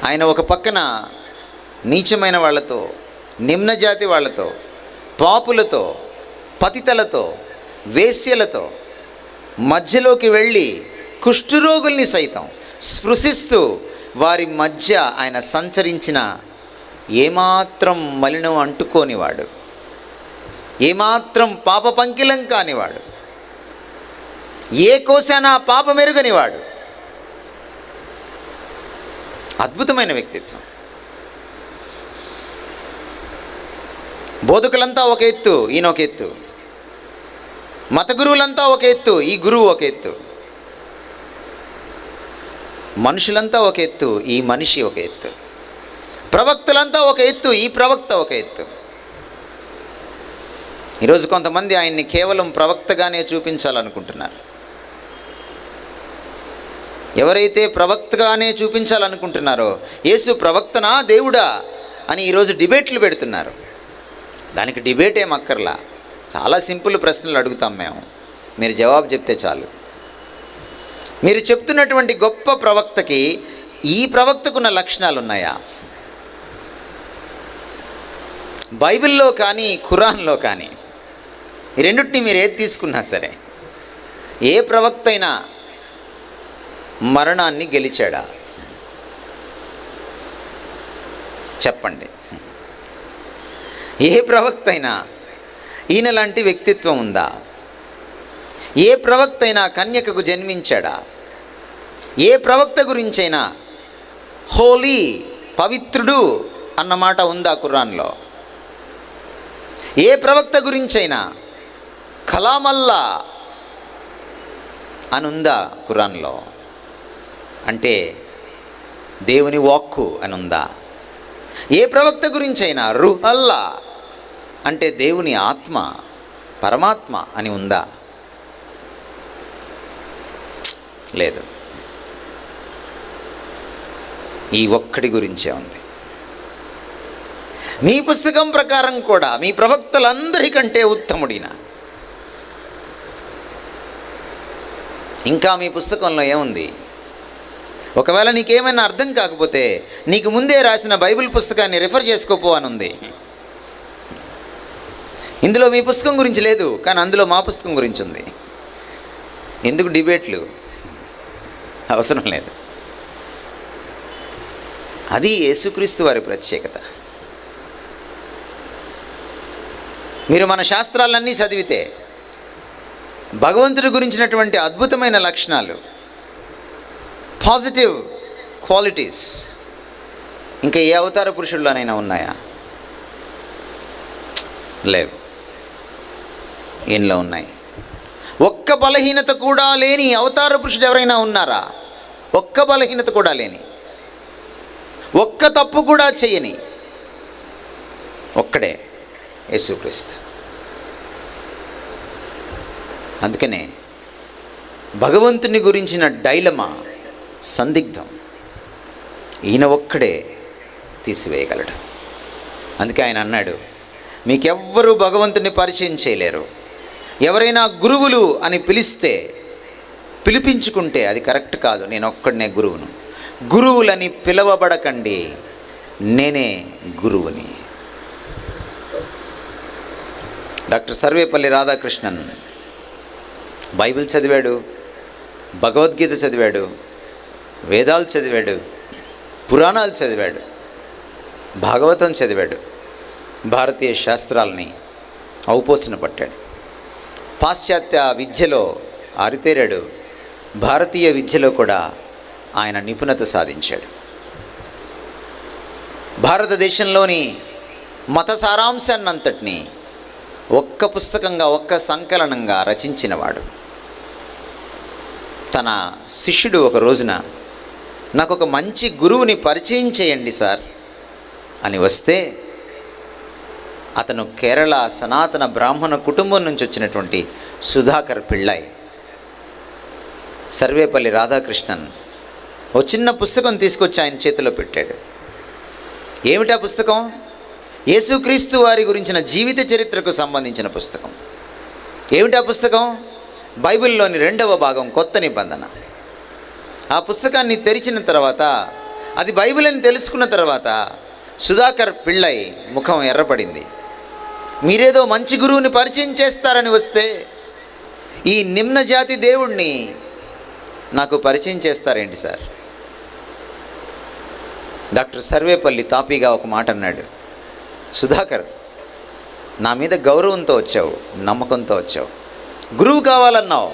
ఆయన ఒక పక్కన నీచమైన వాళ్ళతో, నిమ్నజాతి వాళ్ళతో, పాపులతో, పతితలతో, వేశ్యలతో మధ్యలోకి వెళ్ళి కుష్ఠరోగుల్ని సైతం స్పృశిస్తూ వారి మధ్య ఆయన సంచరించిన ఏమాత్రం మలినం అంటుకోనివాడు, ఏమాత్రం పాప పంకిలం కానివాడు, ఏ కోశానా పాపమెరుగనివాడు. అద్భుతమైన వ్యక్తిత్వం. బోధకులంతా ఒక ఎత్తు, ఈయన ఒక ఎత్తు. మత గురువులంతా ఒక ఎత్తు, ఈ గురువు ఒక ఎత్తు. మనుషులంతా ఒక ఎత్తు, ఈ మనిషి ఒక ఎత్తు. ప్రవక్తలంతా ఒక ఎత్తు, ఈ ప్రవక్త ఒక ఎత్తు. ఈరోజు కొంతమంది ఆయన్ని కేవలం ప్రవక్తగానే చూపించాలనుకుంటున్నారు. ఎవరైతే ప్రవక్తగానే చూపించాలనుకుంటున్నారో, యేసు ప్రవక్తనా దేవుడా అని ఈరోజు డిబేట్లు పెడుతున్నారు. దానికి డిబేట్ ఏం అక్కర్లా, చాలా సింపుల్ ప్రశ్నలు అడుగుతాం మేము, మీరు జవాబు చెప్తే చాలు. మీరు చెప్తున్నటువంటి గొప్ప ప్రవక్తకి ఈ ప్రవక్తకున్న లక్షణాలు ఉన్నాయా? బైబిల్లో కానీ ఖురాన్లో కానీ ఈ రెండింటిని మీరు ఏది తీసుకున్నా సరే, ఏ ప్రవక్త అయినా మరణాన్ని గెలిచాడా? చెప్పండి. ఏ ప్రవక్త అయినా ఈయన లాంటి వ్యక్తిత్వం ఉందా? ఏ ప్రవక్త అయినా కన్యకకు జన్మించాడా? ఏ ప్రవక్త గురించైనా హోలీ, పవిత్రుడు అన్నమాట ఉందా ఖురాన్లో? ఏ ప్రవక్త గురించైనా కలామల్లా అని ఉందా ఖురాన్లో? అంటే దేవుని వాక్కు అని ఉందా? ఏ ప్రవక్త గురించైనా రూహ్ అల్లా అంటే దేవుని ఆత్మ, పరమాత్మ అని ఉందా? లేదు. ఈ ఒక్కడి గురించే ఉంది. మీ పుస్తకం ప్రకారం కూడా మీ ప్రవక్తలందరికంటే ఉత్తముడిన. ఇంకా మీ పుస్తకంలో ఏముంది? ఒకవేళ నీకేమైనా అర్థం కాకపోతే నీకు ముందే రాసిన బైబిల్ పుస్తకాన్ని రిఫర్ చేసుకోపో అని ఉంది. ఇందులో మీ పుస్తకం గురించి లేదు, కానీ అందులో మా పుస్తకం గురించి ఉంది. ఎందుకు డిబేట్లు? అవసరం లేదు. అది యేసుక్రీస్తు వారి ప్రత్యేకత. మీరు మన శాస్త్రాలన్నీ చదివితే భగవంతుడి గురించినటువంటి అద్భుతమైన లక్షణాలు, పాజిటివ్ క్వాలిటీస్ ఇంకా ఏ అవతార పురుషుల్లోనైనా ఉన్నాయా? లేవు. ఈయనలో ఉన్నాయి. ఒక్క బలహీనత కూడా లేని అవతార పురుషుడు ఎవరైనా ఉన్నారా? ఒక్క బలహీనత కూడా లేని, ఒక్క తప్పు కూడా చేయని ఒక్కడే యేసుక్రీస్తు. అందుకనే భగవంతుని గురించిన డైలమా, సందిగ్ధం ఈయన ఒక్కడే తీసివేయగలడు. అందుకే ఆయన అన్నాడు, మీకెవ్వరూ భగవంతుని పరిచయం చేయలేరు. ఎవరైనా గురువులు అని పిలిపించుకుంటే అది కరెక్ట్ కాదు. నేను ఒక్కడనే గురువును. గురువులని పిలవబడకండి, నేనే గురువుని. డాక్టర్ సర్వేపల్లి రాధాకృష్ణన్ బైబిల్ చదివాడు, భగవద్గీత చదివాడు, వేదాలు చదివాడు, పురాణాలు చదివాడు, భాగవతం చదివాడు, భారతీయ శాస్త్రాలని ఔపోసన పట్టాడు. పాశ్చాత్య విద్యలో ఆరితేరాడు, భారతీయ విద్యలో కూడా ఆయన నిపుణత సాధించాడు. భారతదేశంలోని మత సారాంశాన్నంతటినీ ఒక్క పుస్తకంగా, ఒక్క సంకలనంగా రచించినవాడు. తన శిష్యుడు ఒక రోజున నాకు ఒక మంచి గురువుని పరిచయం చేయండి సార్ అని వస్తే అతను కేరళ సనాతన బ్రాహ్మణ కుటుంబం నుంచి వచ్చినటువంటి సుధాకర్ పిళ్ళై. సర్వేపల్లి రాధాకృష్ణన్ ఓ చిన్న పుస్తకం తీసుకొచ్చి ఆయన చేతిలో పెట్టాడు. ఏమిటా పుస్తకం? యేసుక్రీస్తు వారి గురించిన జీవిత చరిత్రకు సంబంధించిన పుస్తకం. ఏమిటా పుస్తకం? బైబిల్లోని 2వ భాగం, కొత్త నిబంధన. ఆ పుస్తకాన్ని తెరిచిన తర్వాత, అది బైబిల్ అని తెలుసుకున్న తర్వాత సుధాకర్ పిళ్ళై ముఖం ఎర్రపడింది. మీరేదో మంచి గురువుని పరిచయం చేస్తారని వస్తే ఈ నిమ్న జాతి దేవుణ్ణి నాకు పరిచయం చేస్తారేంటి సార్? డాక్టర్ సర్వేపల్లి తాపీగా ఒక మాట అన్నాడు. సుధాకర్, నా మీద గౌరవంతో వచ్చావు, నమ్మకంతో వచ్చావు, గురువు కావాలన్నావు,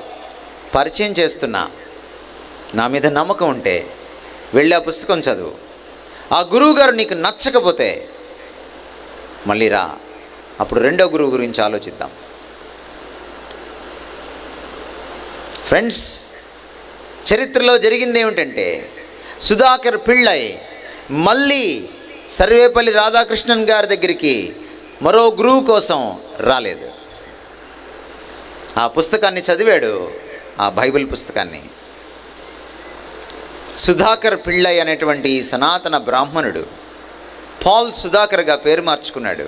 పరిచయం చేస్తున్నా. నా మీద నమ్మకం ఉంటే వెళ్ళి ఆ పుస్తకం చదువు. ఆ గురువు గారు నీకు నచ్చకపోతే మళ్ళీ రా, అప్పుడు 2వ గురువు గురించి ఆలోచిద్దాం. ఫ్రెండ్స్, చరిత్రలో జరిగింది ఏమిటంటే, సుధాకర్ పిళ్ళై మళ్ళీ సర్వేపల్లి రాధాకృష్ణన్ గారి దగ్గరికి మరో గురువు కోసం రాలేదు. ఆ పుస్తకాన్ని చదివాడు, ఆ బైబిల్ పుస్తకాన్ని. సుధాకర్ పిళ్ళై అనేటువంటి సనాతన బ్రాహ్మణుడు పాల్ సుధాకర్గా పేరు మార్చుకున్నాడు.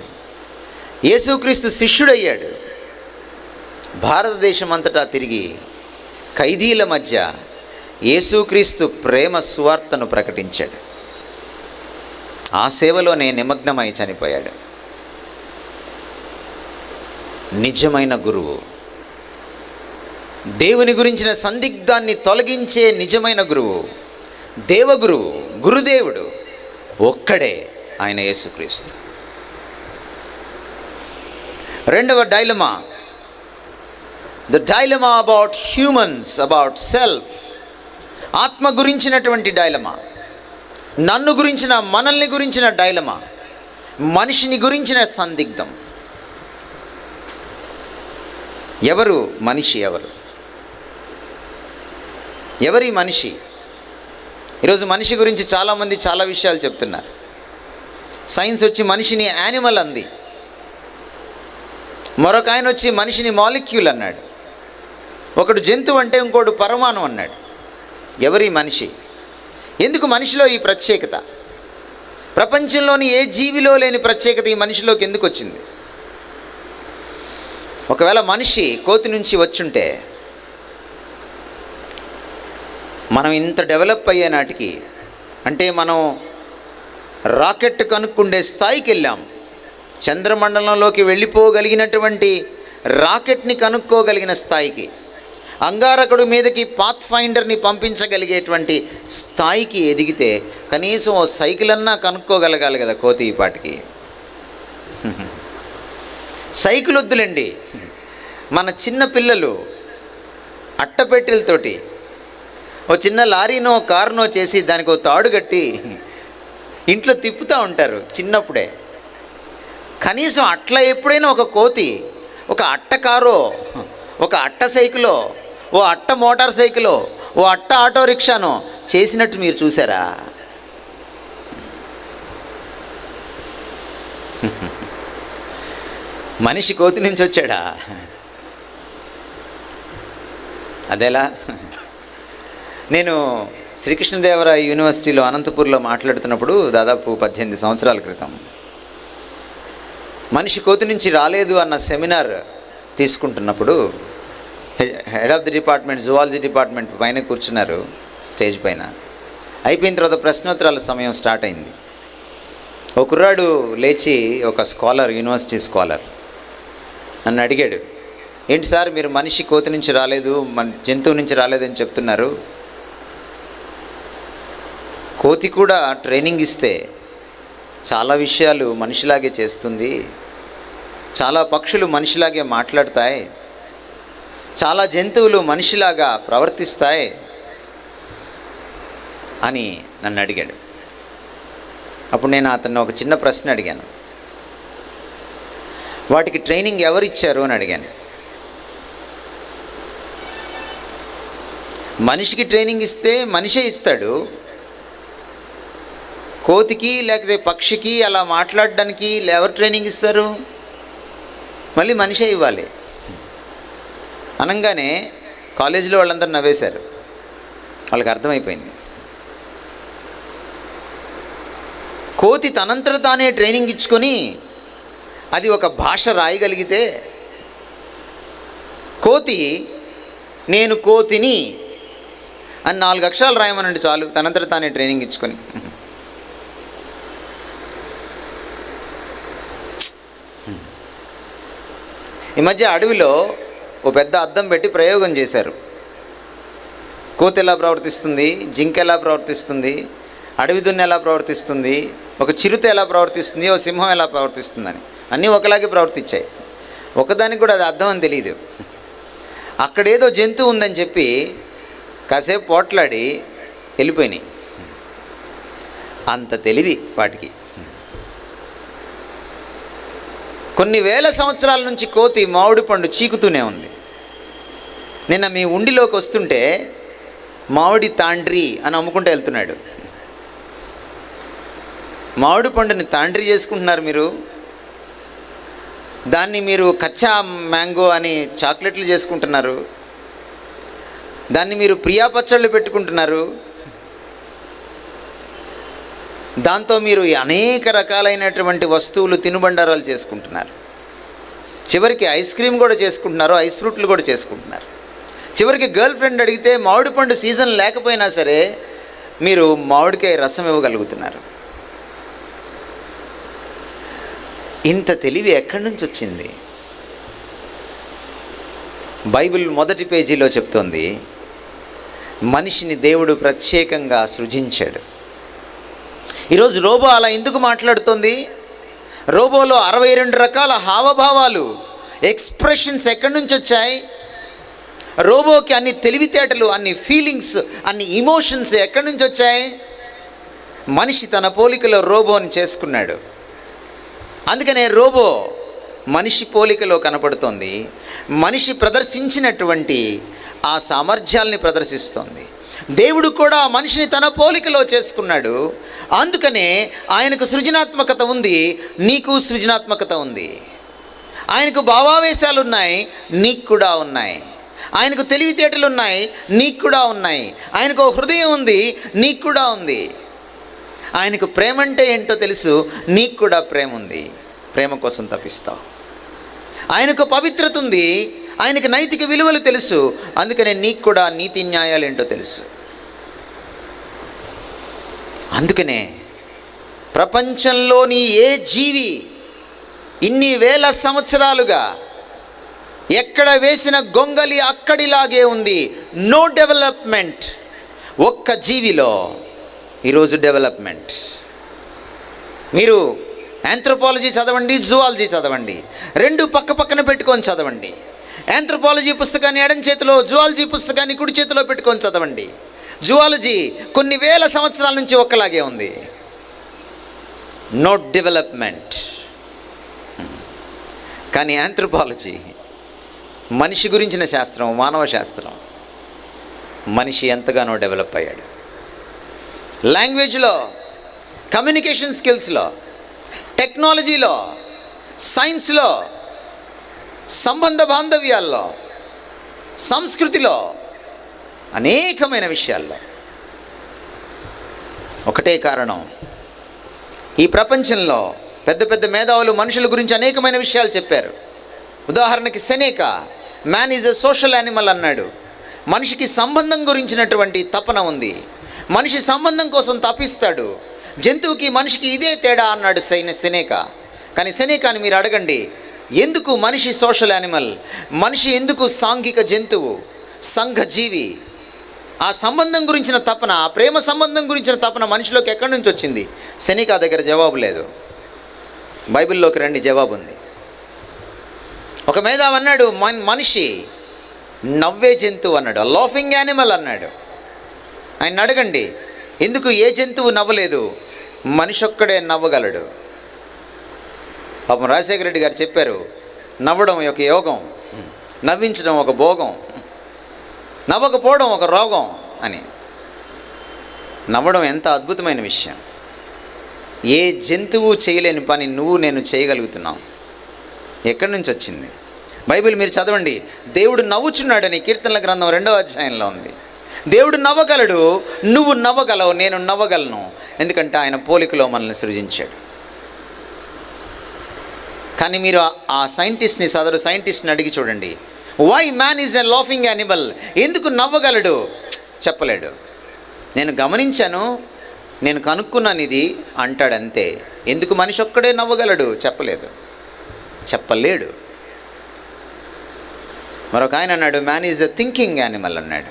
యేసుక్రీస్తు శిష్యుడయ్యాడు. భారతదేశం అంతటా తిరిగి ఖైదీల మధ్య యేసుక్రీస్తు ప్రేమ సువార్తను ప్రకటించాడు. ఆ సేవలోనే నిమగ్నమై చనిపోయాడు. నిజమైన గురువు, దేవుని గురించిన సందిగ్ధాన్ని తొలగించే నిజమైన గురువు, దేవగురువు, గురుదేవుడు ఒక్కడే, ఆయన యేసుక్రీస్తు. 2వ dilemma, the dilemma about humans, about self. ఆత్మ గురించినటువంటి డైలమా, నన్ను గురించిన, మనల్ని గురించిన డైలమా, మనిషిని గురించిన సందిగ్ధం. ఎవరు మనిషి? ఎవరి మనిషి? ఈరోజు మనిషి గురించి చాలామంది చాలా విషయాలు చెప్తున్నారు. సైన్స్ వచ్చి మనిషిని యానిమల్ అంది, మరొక ఆయన వచ్చి మనిషిని మాలిక్యూల్ అన్నాడు, ఒకడు జంతువు అంటే ఇంకోడు పరమాణు అన్నాడు. ఎవరి మనిషి? ఎందుకు మనిషిలో ఈ ప్రత్యేకత? ప్రపంచంలోని ఏ జీవిలో లేని ప్రత్యేకత ఈ మనిషిలోకి ఎందుకు వచ్చింది? ఒకవేళ మనిషి కోతి నుంచి వచ్చుంటే, మనం ఇంత డెవలప్ అయ్యే నాటికి, అంటే మనం రాకెట్ కనుక్కుండే స్థాయికి వెళ్ళాం. చంద్రమండలంలోకి వెళ్ళిపోగలిగినటువంటి రాకెట్ని కనుక్కోగలిగిన స్థాయికి, అంగారకుడి మీదకి పాత్ ఫైండర్ని పంపించగలిగేటువంటి స్థాయికి ఎదిగితే కనీసం ఓ సైకిల్ అన్నా కనుక్కోగలగాలి కదా కోతి ఈ పాటికి. సైకిల్ వద్దులండి, మన చిన్న పిల్లలు అట్టపెట్టెలతోటి ఓ చిన్న లారీనో కారునో చేసి దానికి ఓ తాడు కట్టి ఇంట్లో తిప్పుతూ ఉంటారు చిన్నప్పుడే. కనీసం అట్లా ఎప్పుడైనా ఒక కోతి ఒక అట్ట కారో, ఒక అట్ట సైకిలో, ఓ అట్ట మోటార్ సైకిలో, ఓ అట్ట ఆటో రిక్షానో చేసినట్టు మీరు చూసారా? మనిషి కోతి నుంచి వచ్చాడా? అదేలా? నేను శ్రీకృష్ణదేవరాయ యూనివర్సిటీలో అనంతపూర్లో మాట్లాడుతున్నప్పుడు దాదాపు 18 సంవత్సరాల క్రితం మనిషి కోతి నుంచి రాలేదు అన్న సెమినార్ తీసుకుంటున్నప్పుడు head of the department, zoology department పైన కూర్చున్నారు స్టేజ్ పైన. అయిపోయిన తర్వాత ప్రశ్నోత్తరాల సమయం స్టార్ట్ అయింది. ఒక కుర్రాడు లేచి, ఒక స్కాలర్, యూనివర్సిటీ స్కాలర్, నన్ను అడిగాడు, ఏంటి సార్ మీరు మనిషి కోతి నుంచి రాలేదు, జంతువు నుంచి రాలేదని చెప్తున్నారు? కోతి కూడా ట్రైనింగ్ ఇస్తే చాలా విషయాలు మనిషిలాగే చేస్తుంది, చాలా పక్షులు మనిషిలాగే మాట్లాడతాయి, చాలా జంతువులు మనిషిలాగా ప్రవర్తిస్తాయి అని నన్ను అడిగాడు. అప్పుడు నేను అతన్ని ఒక చిన్న ప్రశ్న అడిగాను. వాటికి ట్రైనింగ్ ఎవరిచ్చారు అని అడిగాను. మనిషికి ట్రైనింగ్ ఇస్తే మనిషే ఇస్తాడు, కోతికి లేకపోతే పక్షికి అలా మాట్లాడడానికి ఎవరు ట్రైనింగ్ ఇస్తారు? మళ్ళీ మనిషే ఇవ్వాలి అనగానే కాలేజీలో వాళ్ళందరూ నవ్వేశారు. వాళ్ళకి అర్థమైపోయింది. కోతి తనంతట తానే ట్రైనింగ్ ఇచ్చుకొని అది ఒక భాష రాయగలిగితే, కోతి నేను కోతిని అని 4 అక్షరాలు రాయమనండి చాలు, తనంతట తానే ట్రైనింగ్ ఇచ్చుకొని. ఈ మధ్య అడవిలో ఓ పెద్ద అద్దం పెట్టి ప్రయోగం చేశారు. కోతి ఎలా ప్రవర్తిస్తుంది, జింక ఎలా ప్రవర్తిస్తుంది, అడవి దున్ని ఎలా ప్రవర్తిస్తుంది, ఒక చిరుత ఎలా ప్రవర్తిస్తుంది, ఓ సింహం ఎలా ప్రవర్తిస్తుందని అన్నీ ఒకలాగే ప్రవర్తించాయి. ఒకదానికి కూడా అది అర్థం అని తెలియదు. అక్కడేదో జంతువు ఉందని చెప్పి కాసేపు పోట్లాడి వెళ్ళిపోయినాయి. అంత తెలివి వాటికి. కొన్ని వేల సంవత్సరాల నుంచి కోతి మామిడి పండు చీకుతూనే ఉంది. నిన్న మీ ఉండిలోకి వస్తుంటే మామిడి తాండ్రి అని అమ్ముకుంటూ వెళ్తున్నాడు. మామిడి పండుని తాండ్రి చేసుకుంటున్నారు మీరు, దాన్ని మీరు కచ్చా మ్యాంగో అని చాక్లెట్లు చేసుకుంటున్నారు, దాన్ని మీరు ప్రియా పచ్చళ్ళు పెట్టుకుంటున్నారు, దాంతో మీరు అనేక రకాలైనటువంటి వస్తువులు తినుబండారాలు చేసుకుంటున్నారు. చివరికి ఐస్ క్రీమ్ కూడా చేసుకుంటున్నారు, ఐస్ ఫ్రూట్లు కూడా చేసుకుంటున్నారు. చివరికి గర్ల్ ఫ్రెండ్ అడిగితే మామిడి పండు సీజన్ లేకపోయినా సరే మీరు మామిడికాయ రసం ఇవ్వగలుగుతున్నారు. ఇంత తెలివి ఎక్కడి నుంచి వచ్చింది? బైబిల్ మొదటి పేజీలో చెప్తోంది, మనిషిని దేవుడు ప్రత్యేకంగా సృజించాడు. ఈరోజు రోబో అలా ఎందుకు మాట్లాడుతోంది? రోబోలో 62 రకాల హావభావాలు, ఎక్స్ప్రెషన్స్ ఎక్కడి నుంచి వచ్చాయి? రోబోకి అన్ని తెలివితేటలు, అన్ని ఫీలింగ్స్, అన్ని ఇమోషన్స్ ఎక్కడి నుంచి వచ్చాయి? మనిషి తన పోలికలో రోబోని చేసుకున్నాడు. అందుకనే రోబో మనిషి పోలికలో కనపడుతోంది. మనిషి ప్రదర్శించినటువంటి ఆ సామర్థ్యాల్ని ప్రదర్శిస్తోంది. దేవుడు కూడా మనిషిని తన పోలికలో చేసుకున్నాడు. అందుకనే ఆయనకు సృజనాత్మకత ఉంది, నీకు సృజనాత్మకత ఉంది. ఆయనకు భావావేశాలు ఉన్నాయి, నీకు కూడా ఉన్నాయి. ఆయనకు తెలివితేటలు ఉన్నాయి, నీకు కూడా ఉన్నాయి. ఆయనకు హృదయం ఉంది, నీకు కూడా ఉంది. ఆయనకు ప్రేమ అంటే ఏంటో తెలుసు, నీకు కూడా ప్రేమ ఉంది. ప్రేమ కోసం తప్పిస్తావు. ఆయనకు పవిత్రత ఉంది, ఆయనకు నైతిక విలువలు తెలుసు. అందుకనే నీకు కూడా నీతి న్యాయాలు ఏంటో తెలుసు. అందుకనే ప్రపంచంలోని ఏ జీవి ఇన్ని వేల సంవత్సరాలుగా ఎక్కడ వేసిన గొంగలి అక్కడిలాగే ఉంది. No development. ఒక్క జీవిలో ఈరోజు డెవలప్మెంట్. మీరు ఆంథ్రోపాలజీ చదవండి, జువాలజీ చదవండి, 2 పక్క పక్కన పెట్టుకొని చదవండి. ఆంథ్రోపాలజీ పుస్తకాన్ని ఎడం చేతిలో, జువాలజీ పుస్తకాన్ని కుడి చేతిలో పెట్టుకొని చదవండి. జువాలజీ కొన్ని వేల సంవత్సరాల నుంచి ఒక్కలాగే ఉంది. No development. కానీ ఆంథ్రోపాలజీ మనిషి గురించిన శాస్త్రం, మానవ శాస్త్రం. మనిషి ఎంతగానో డెవలప్ అయ్యాడు. లాంగ్వేజ్లో, కమ్యూనికేషన్ స్కిల్స్లో, టెక్నాలజీలో, సైన్స్లో, సంబంధ బాంధవ్యాల్లో, సంస్కృతిలో, అనేకమైన విషయాల్లో. ఒకటే కారణం, ఈ ప్రపంచంలో పెద్ద పెద్ద మేధావులు మనుషుల గురించి అనేకమైన విషయాలు చెప్పారు. ఉదాహరణకి Seneca man is a social animal అన్నాడు. మనిషికి సంబంధం గురించినటువంటి తపన ఉంది. మనిషి సంబంధం కోసం తపిస్తాడు. జంతువుకి మనిషికి ఇదే తేడా అన్నాడు సెనేకా. కానీ సెనేకాని మీరు అడగండి, ఎందుకు మనిషి సోషల్ యానిమల్? మనిషి ఎందుకు సాంఘిక జంతువు, సంఘ జీవి? ఆ సంబంధం గురించిన తపన, ఆ ప్రేమ సంబంధం గురించిన తపన మనిషిలోకి ఎక్కడి నుంచి వచ్చింది? సెనేకా దగ్గర జవాబు లేదు. బైబిల్లోకి రండి, జవాబు ఉంది. ఒక మేధావి అన్నాడు, మనిషి నవ్వే జంతువు అన్నాడు, లాఫింగ్ యానిమల్ అన్నాడు. ఆయన అడగండి, ఎందుకు ఏ జంతువు నవ్వలేదు? మనిషి ఒక్కడే నవ్వగలడు. పాపం రాజశేఖర రెడ్డి గారు చెప్పారు, నవ్వడం ఒక యోగం, నవ్వించడం ఒక భోగం, నవ్వకపోవడం ఒక రోగం అని. నవ్వడం ఎంత అద్భుతమైన విషయం. ఏ జంతువు చేయలేని పని నువ్వు నేను చేయగలుగుతున్నాం. ఎక్కడి నుంచి వచ్చింది? బైబిల్ మీరు చదవండి. దేవుడు నవ్వుచున్నాడని కీర్తనల గ్రంథం 2వ అధ్యాయంలో ఉంది. దేవుడు నవ్వగలడు, నువ్వు నవ్వగలవు, నేను నవ్వగలను. ఎందుకంటే ఆయన పోలికలో మనల్ని సృజించాడు. కానీ మీరు ఆ సైంటిస్ట్ని, సదరు సైంటిస్ట్ని అడిగి చూడండి, why man is a laughing animal, ఎందుకు నవ్వగలడు? చెప్పలేడు. నేను గమనించాను, నేను కనుక్కున్నాను ఇది అంటాడంతే. ఎందుకు మనిషి ఒక్కడే నవ్వగలడు? చెప్పలేడు. మరొక ఆయన అన్నాడు, man is a thinking animal అన్నాడు.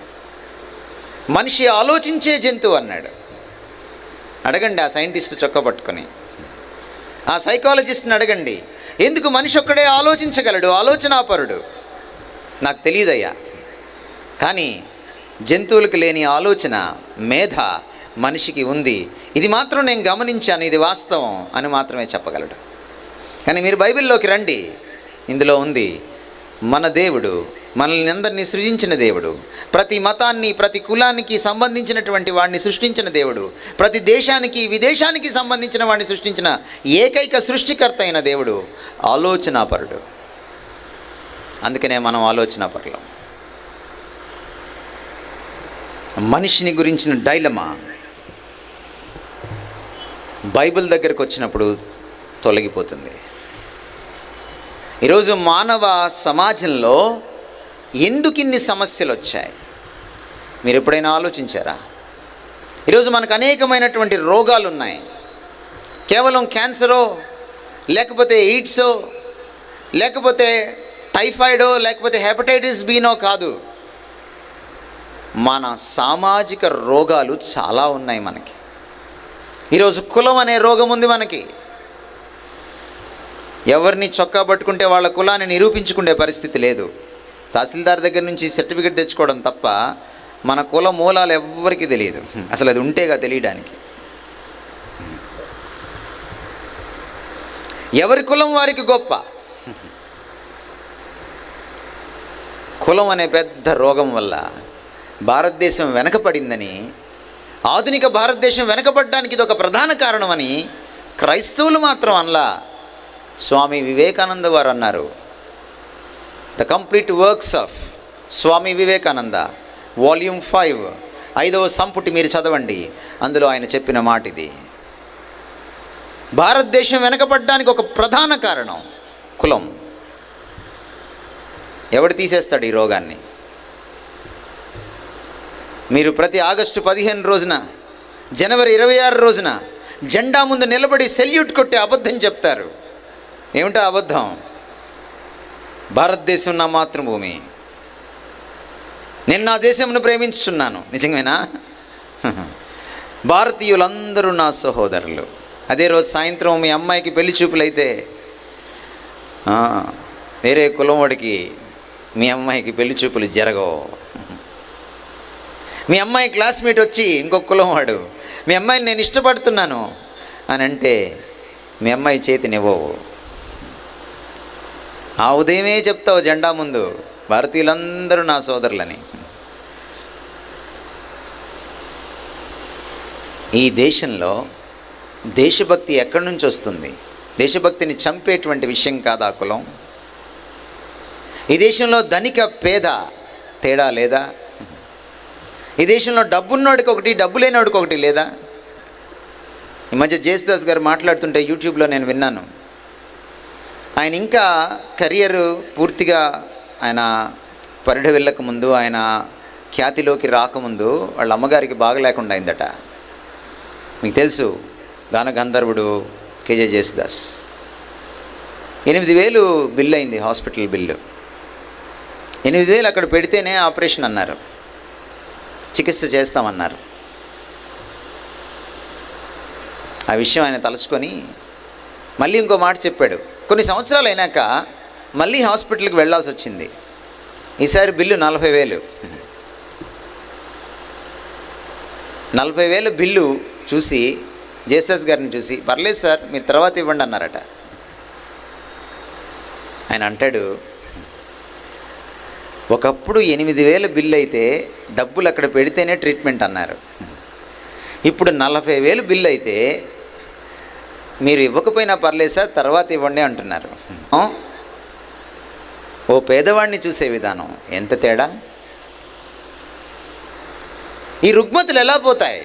మనిషి ఆలోచించే జంతువు అన్నాడు. అడగండి ఆ సైంటిస్ట్ చొక్కా పట్టుకొని, ఆ సైకాలజిస్ట్ని అడగండి, ఎందుకు మనిషి ఒక్కడే ఆలోచించగలడు, ఆలోచనాపరుడు? నాకు తెలియదయ్యా. కానీ జంతువులకు లేని ఆలోచన, మేధ మనిషికి ఉంది. ఇది మాత్రం నేను గమనించాను, ఇది వాస్తవం అని మాత్రమే చెప్పగలడు. కానీ మీరు బైబిల్లోకి రండి, ఇందులో ఉంది మన దేవుడు మనల్ని అందరినీ సృజించిన దేవుడు, ప్రతి మతాన్ని, ప్రతి కులానికి సంబంధించినటువంటి వాడిని సృష్టించిన దేవుడు, ప్రతి దేశానికి, విదేశానికి సంబంధించిన వాడిని సృష్టించిన ఏకైక సృష్టికర్త అయిన దేవుడు ఆలోచనాపరుడు. అందుకనే మనం ఆలోచనాపరులం. మనిషిని గురించిన డైలమా బైబిల్ దగ్గరకు వచ్చినప్పుడు తొలగిపోతుంది. ఈరోజు మానవ సమాజంలో ఎందుకు ఇన్ని సమస్యలు వచ్చాయి మీరు ఎప్పుడైనా ఆలోచించారా? ఈరోజు మనకు అనేకమైనటువంటి రోగాలు ఉన్నాయి. కేవలం క్యాన్సరో, లేకపోతే ఎయిడ్సో, లేకపోతే టైఫాయిడో, లేకపోతే హెపటైటిస్ బినో కాదు. మన సామాజిక రోగాలు చాలా ఉన్నాయి మనకి. ఈరోజు కులం అనే రోగం ఉంది మనకి. ఎవరిని చొక్కా పట్టుకుంటే వాళ్ళ కులాన్ని నిరూపించుకునే పరిస్థితి లేదు. తహసీల్దార్ దగ్గర నుంచి సర్టిఫికెట్ తెచ్చుకోవడం తప్ప మన కుల మూలాలు ఎవ్వరికీ తెలియదు. అసలు అది ఉంటేగా తెలియడానికి. ఎవరి కులం వారికి గొప్ప. కులం అనే పెద్ద రోగం వల్ల భారతదేశం వెనకపడిందని, ఆధునిక భారతదేశం వెనకబడడానికి ఇది ఒక ప్రధాన కారణమని క్రైస్తవులు మాత్రం అనలా. స్వామి వివేకానంద వారు అన్నారు. The complete works of Swami Vivekananda volume 5 5వ సంపుటి మీరు చదవండి. అందులో ఆయన చెప్పిన మాట ఇది. భారతదేశం వెనకబడడానికి ఒక ప్రధాన కారణం కులం. ఎవడు తీసేస్తాడు ఈ రోగాన్ని? మీరు ప్రతి ఆగస్టు 15 రోజున, జనవరి 26 రోజున జెండా ముందు నిలబడి సెల్యూట్ కొట్టి అబద్ధం చెప్తారు. ఏమిటా అబద్ధం? భారతదేశం నా మాతృభూమి, నేను నా దేశంను ప్రేమించుచున్నాను. నిజంగానా? భారతీయులందరూ నా సహోదరులు. అదే రోజు సాయంత్రం మీ అమ్మాయికి పెళ్లి చూపులైతే వేరే కులం వాడికి మీ అమ్మాయికి పెళ్లి చూపులు జరగవు. మీ అమ్మాయి క్లాస్మేట్ వచ్చి ఇంకొక కులం వాడు మీ అమ్మాయిని నేను ఇష్టపడుతున్నాను అని అంటే మీ అమ్మాయి చేతినివ్వవు. ఆ ఉదయమే చెప్తావు జెండా ముందు, భారతీయులందరూ నా సోదరులని. ఈ దేశంలో దేశభక్తి ఎక్కడి నుంచి వస్తుంది? దేశభక్తిని చంపేటువంటి విషయం కాదా కులం? ఈ దేశంలో ధనిక పేద తేడా లేదా? ఈ దేశంలో డబ్బున్నోడికి ఒకటి, డబ్బు లేనివాడికి ఒకటి లేదా? ఈ మధ్య జేసుదాస్ గారు మాట్లాడుతుంటే యూట్యూబ్లో నేను విన్నాను. ఆయన ఇంకా కెరియర్ పూర్తిగా ఆయన పరిఢ వెళ్ళక ముందు, ఆయన ఖ్యాతిలోకి రాకముందు వాళ్ళ అమ్మగారికి బాగలేకుండా అయిందట. మీకు తెలుసు, గాన గంధర్వుడు కేజే జేసుదాస్. 8,000 బిల్లు అయింది, హాస్పిటల్ బిల్లు. 8,000 అక్కడ పెడితేనే ఆపరేషన్ అన్నారు, చికిత్స చేస్తామన్నారు. ఆ విషయం ఆయన తలుచుకొని మళ్ళీ ఇంకో మాట చెప్పాడు. కొన్ని సంవత్సరాలు అయినాక మళ్ళీ హాస్పిటల్కి వెళ్ళాల్సి వచ్చింది. ఈసారి బిల్లు 40,000. 40,000 బిల్లు చూసి జేసస్ గారిని చూసి, పర్లేదు సార్ మీరు తర్వాత ఇవ్వండి అన్నారట. ఆయన అంటాడు, ఒకప్పుడు 8,000 బిల్లు అయితే డబ్బులు అక్కడ పెడితేనే ట్రీట్మెంట్ అన్నారు. ఇప్పుడు 40,000 బిల్లు అయితే మీరు ఇవ్వకపోయినా పర్లేదు సార్ తర్వాత ఇవ్వండి అంటున్నారు. ఓ పేదవాడిని చూసే విధానం ఎంత తేడా. ఈ రుగ్మతులు ఎలా పోతాయి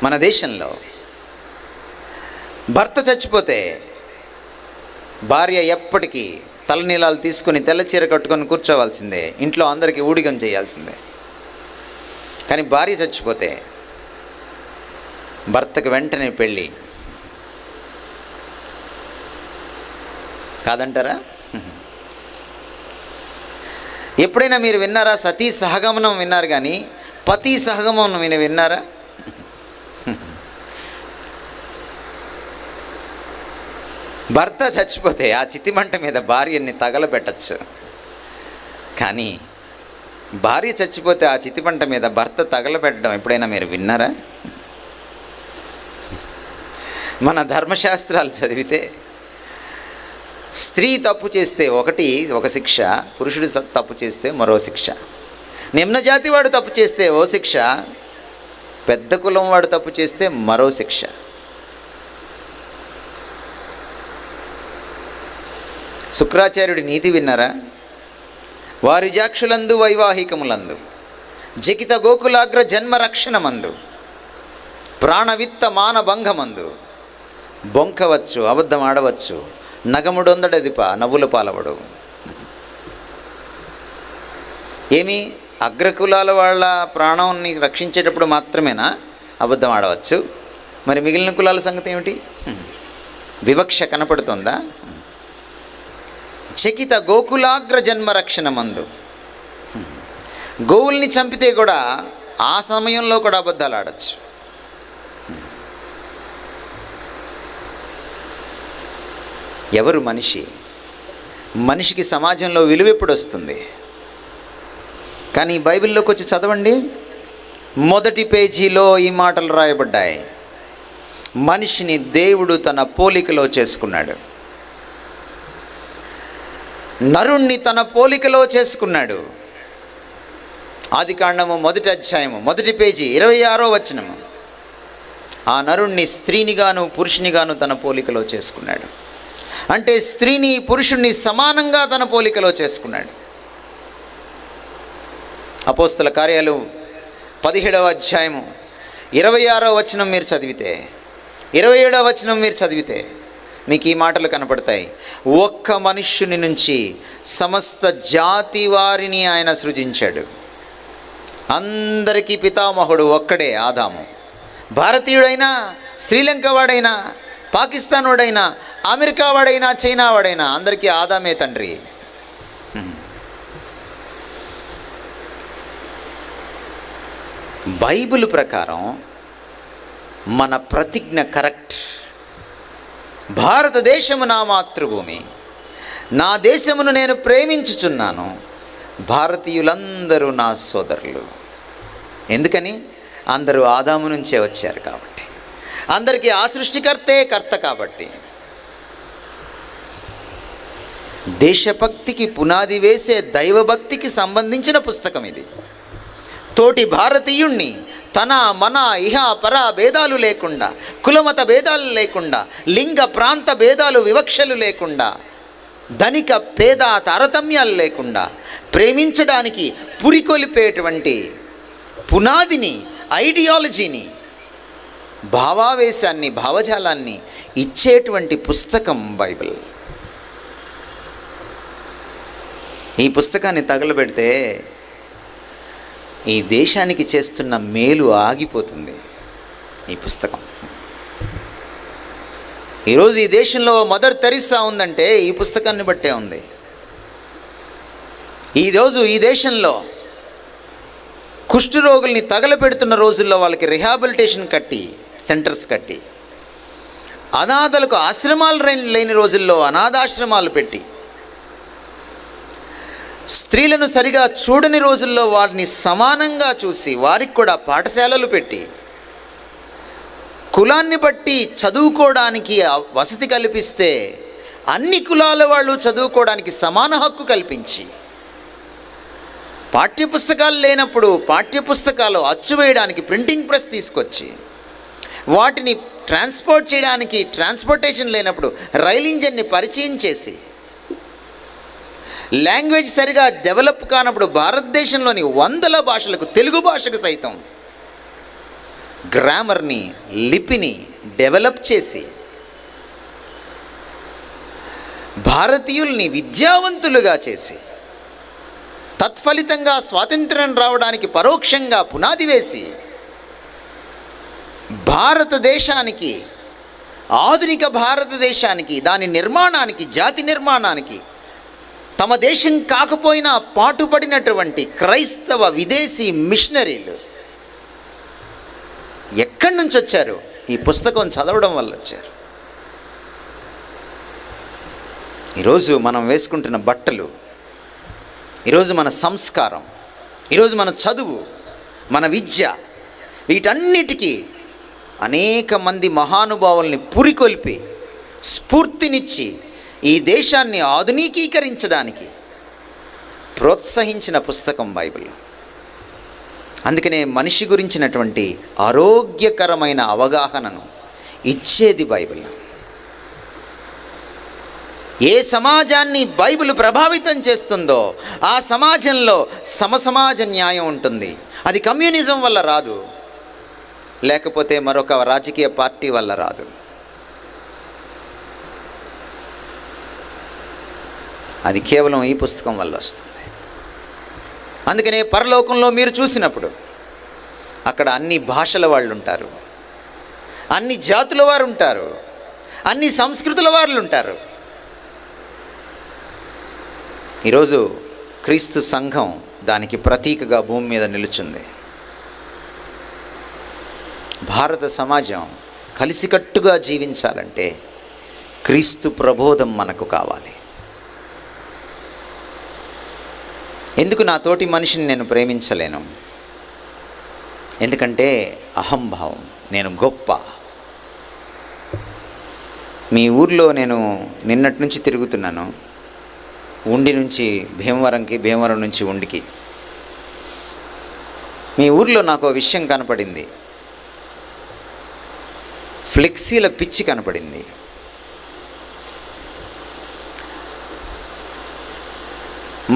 మన దేశంలో? భర్త చచ్చిపోతే భార్య ఎప్పటికీ తలనీలాలు తీసుకుని తెల్ల చీర కట్టుకొని కూర్చోవాల్సిందే, ఇంట్లో అందరికీ ఊడిగం చేయాల్సిందే. కానీ భార్య చచ్చిపోతే భర్తకు వెంటనే పెళ్ళి, కాదంటారా? ఎప్పుడైనా మీరు విన్నారా? సతీ సహగమనం విన్నారు కానీ పతి సహగమనం విన్నారా? భర్త చచ్చిపోతే ఆ చితిమంట మీద భార్యని తగలబెట్టచ్చు, కానీ భార్య చచ్చిపోతే ఆ చితిమంట మీద భర్త తగలబెట్టడం ఎప్పుడైనా మీరు విన్నారా? మన ధర్మశాస్త్రాలు చదివితే స్త్రీ తప్పు చేస్తే ఒక శిక్ష, పురుషుడు తప్పు చేస్తే మరో శిక్ష. నిమ్నజాతి వాడు తప్పు చేస్తే ఓ శిక్ష, పెద్ద కులం వాడు తప్పు చేస్తే మరో శిక్ష. శుక్రాచార్యుడి నీతి విన్నారా? వారి జాక్షులందు వైవాహికములందు జకిత గోకులాగ్ర జన్మ రక్షణమందు ప్రాణవిత్త మానభంగమందు బొంకవచ్చు, అబద్ధం ఆడవచ్చు, నగముడొందడదిప నవ్వుల పాలవడు. ఏమి అగ్రకులాల వాళ్ళ ప్రాణాన్ని రక్షించేటప్పుడు మాత్రమేనా అబద్ధం ఆడవచ్చు? మరి మిగిలిన కులాల సంగతి ఏమిటి? వివక్ష కనపడుతుందా? చకిత గోకులాగ్ర జన్మ రక్షణమందు, గోవుల్ని చంపితే కూడా ఆ సమయంలో కూడా అబద్ధాలు ఆడచ్చు. ఎవరు మనిషి? మనిషికి సమాజంలో విలువ ఎప్పుడు వస్తుంది? కానీ బైబిల్లోకి వచ్చి చదవండి, మొదటి పేజీలో ఈ మాటలు రాయబడ్డాయి. మనిషిని దేవుడు తన పోలికలో చేసుకున్నాడు, నరుణ్ణి తన పోలికలో చేసుకున్నాడు. ఆదికాండము 1వ అధ్యాయము 1వ పేజీ 26వ వచనము. ఆ నరుణ్ణి స్త్రీనిగాను పురుషునిగాను తన పోలికలో చేసుకున్నాడు. అంటే స్త్రీని పురుషుణ్ణి సమానంగా తన పోలికలో చేసుకున్నాడు. అపోస్తల కార్యాలు 17వ అధ్యాయము 26వ వచనం మీరు చదివితే, 27వ వచనం మీరు చదివితే మీకు ఈ మాటలు కనపడతాయి. ఒక్క మనుష్యుని నుంచి సమస్త జాతి వారిని ఆయన సృజించాడు. అందరికీ పితామహుడు ఒక్కడే, ఆదాము. భారతీయుడైనా, శ్రీలంక వాడైనా, పాకిస్తాన్ వాడైనా, అమెరికా వాడైనా, చైనా వాడైనా అందరికీ ఆదామే తండ్రి. బైబిల్ ప్రకారం మన ప్రతిజ్ఞ కరెక్ట్. భారతదేశము నా మాతృభూమి, నా దేశమును నేను ప్రేమించుచున్నాను, భారతీయులందరూ నా సోదరులు. ఎందుకని? అందరూ ఆదాము నుంచే వచ్చారు కాబట్టి, అందరికీ ఆ సృష్టికర్తే కర్త కాబట్టి. దేశభక్తికి పునాది వేసే దైవభక్తికి సంబంధించిన పుస్తకం ఇది. తోటి భారతీయుణ్ణి తన మన ఇహ పర భేదాలు లేకుండా, కులమత భేదాలు లేకుండా, లింగ ప్రాంత భేదాలు వివక్షలు లేకుండా, ధనిక పేద తారతమ్యాలు లేకుండా ప్రేమించడానికి పురికొలిపేటువంటి పునాదిని, ఐడియాలజీని, భావావేశాన్ని, భావజాలాన్ని ఇచ్చేటువంటి పుస్తకం బైబిల్. ఈ పుస్తకాన్ని తగలబెడితే ఈ దేశానికి చేస్తున్న మేలు ఆగిపోతుంది. ఈ పుస్తకం ఈరోజు ఈ దేశంలో మదర్ తెరిసా ఉందంటే ఈ పుస్తకాన్ని బట్టే ఉంది. ఈరోజు ఈ దేశంలో కుష్ఠరోగుల్ని తగలపెడుతున్న రోజుల్లో వాళ్ళకి రిహాబిలిటేషన్ కట్టి, సెంటర్స్ కట్టి, అనాథలకు ఆశ్రమాలు లేని రోజుల్లో అనాథాశ్రమాలు పెట్టి, స్త్రీలను సరిగా చూడని రోజుల్లో వారిని సమానంగా చూసి వారికి కూడా పాఠశాలలు పెట్టి, కులాన్ని బట్టి చదువుకోవడానికి వసతి కల్పిస్తే అన్ని కులాల వాళ్ళు చదువుకోవడానికి సమాన హక్కు కల్పించి, పాఠ్యపుస్తకాలు లేనప్పుడు పాఠ్యపుస్తకాలు అచ్చువేయడానికి ప్రింటింగ్ ప్రెస్ తీసుకొచ్చి, వాటిని ట్రాన్స్పోర్ట్ చేయడానికి ట్రాన్స్పోర్టేషన్ లేనప్పుడు రైలు ఇంజన్ని పరిచయం చేసి, లాంగ్వేజ్ సరిగా డెవలప్ కానప్పుడు భారతదేశంలోని వందల భాషలకు, తెలుగు భాషకు సైతం గ్రామర్ని, లిపిని డెవలప్ చేసి భారతీయుల్ని విద్యావంతులుగా చేసి తత్ఫలితంగా స్వాతంత్ర్యం రావడానికి పరోక్షంగా పునాది వేసి భారతదేశానికి, ఆధునిక భారతదేశానికి, దాని నిర్మాణానికి, జాతి నిర్మాణానికి తమ దేశం కాకపోయినా పాటుపడినటువంటి క్రైస్తవ విదేశీ మిషనరీలు ఎక్కడి నుంచి వచ్చారు? ఈ పుస్తకం చదవడం వల్ల వచ్చారు. ఈరోజు మనం వేసుకుంటున్న బట్టలు, ఈరోజు మన సంస్కారం, ఈరోజు మన చదువు, మన విద్య, వీటన్నిటికీ అనేక మంది మహానుభావుల్ని పురికొల్పి స్ఫూర్తినిచ్చి ఈ దేశాన్ని ఆధునికీకరించడానికి ప్రోత్సహించిన పుస్తకం బైబిల్. అందుకనే మనిషి గురించినటువంటి ఆరోగ్యకరమైన అవగాహనను ఇచ్చేది బైబిల్. ఏ సమాజాన్ని బైబిల్ ప్రభావితం చేస్తుందో ఆ సమాజంలో సమసమాజ న్యాయం ఉంటుంది. అది కమ్యూనిజం వల్ల రాదు, లేకపోతే మరొక రాజకీయ పార్టీ వల్ల రాదు. అది కేవలం ఈ పుస్తకం వల్ల వస్తుంది. అందుకనే పరలోకంలో మీరు చూసినప్పుడు అక్కడ అన్ని భాషల వాళ్ళు ఉంటారు, అన్ని జాతుల వారు ఉంటారు, అన్ని సంస్కృతుల వాళ్ళు ఉంటారు. ఈరోజు క్రీస్తు సంఘం దానికి ప్రతీకగా భూమి మీద నిలుచుంది. భారత సమాజం కలిసికట్టుగా జీవించాలంటే క్రీస్తు ప్రబోధం మనకు కావాలి. ఎందుకు నా తోటి మనిషిని నేను ప్రేమించలేను? ఎందుకంటే అహంభావం, నేను గొప్ప. మీ ఊర్లో నేను నిన్నటి నుంచి తిరుగుతున్నాను, ఉండి నుంచి భీమవరంకి, భీమవరం నుంచి ఉండికి. మీ ఊర్లో నాకు ఒక విషయం కనపడింది, ఫ్లెక్సీల పిచ్చి కనపడింది.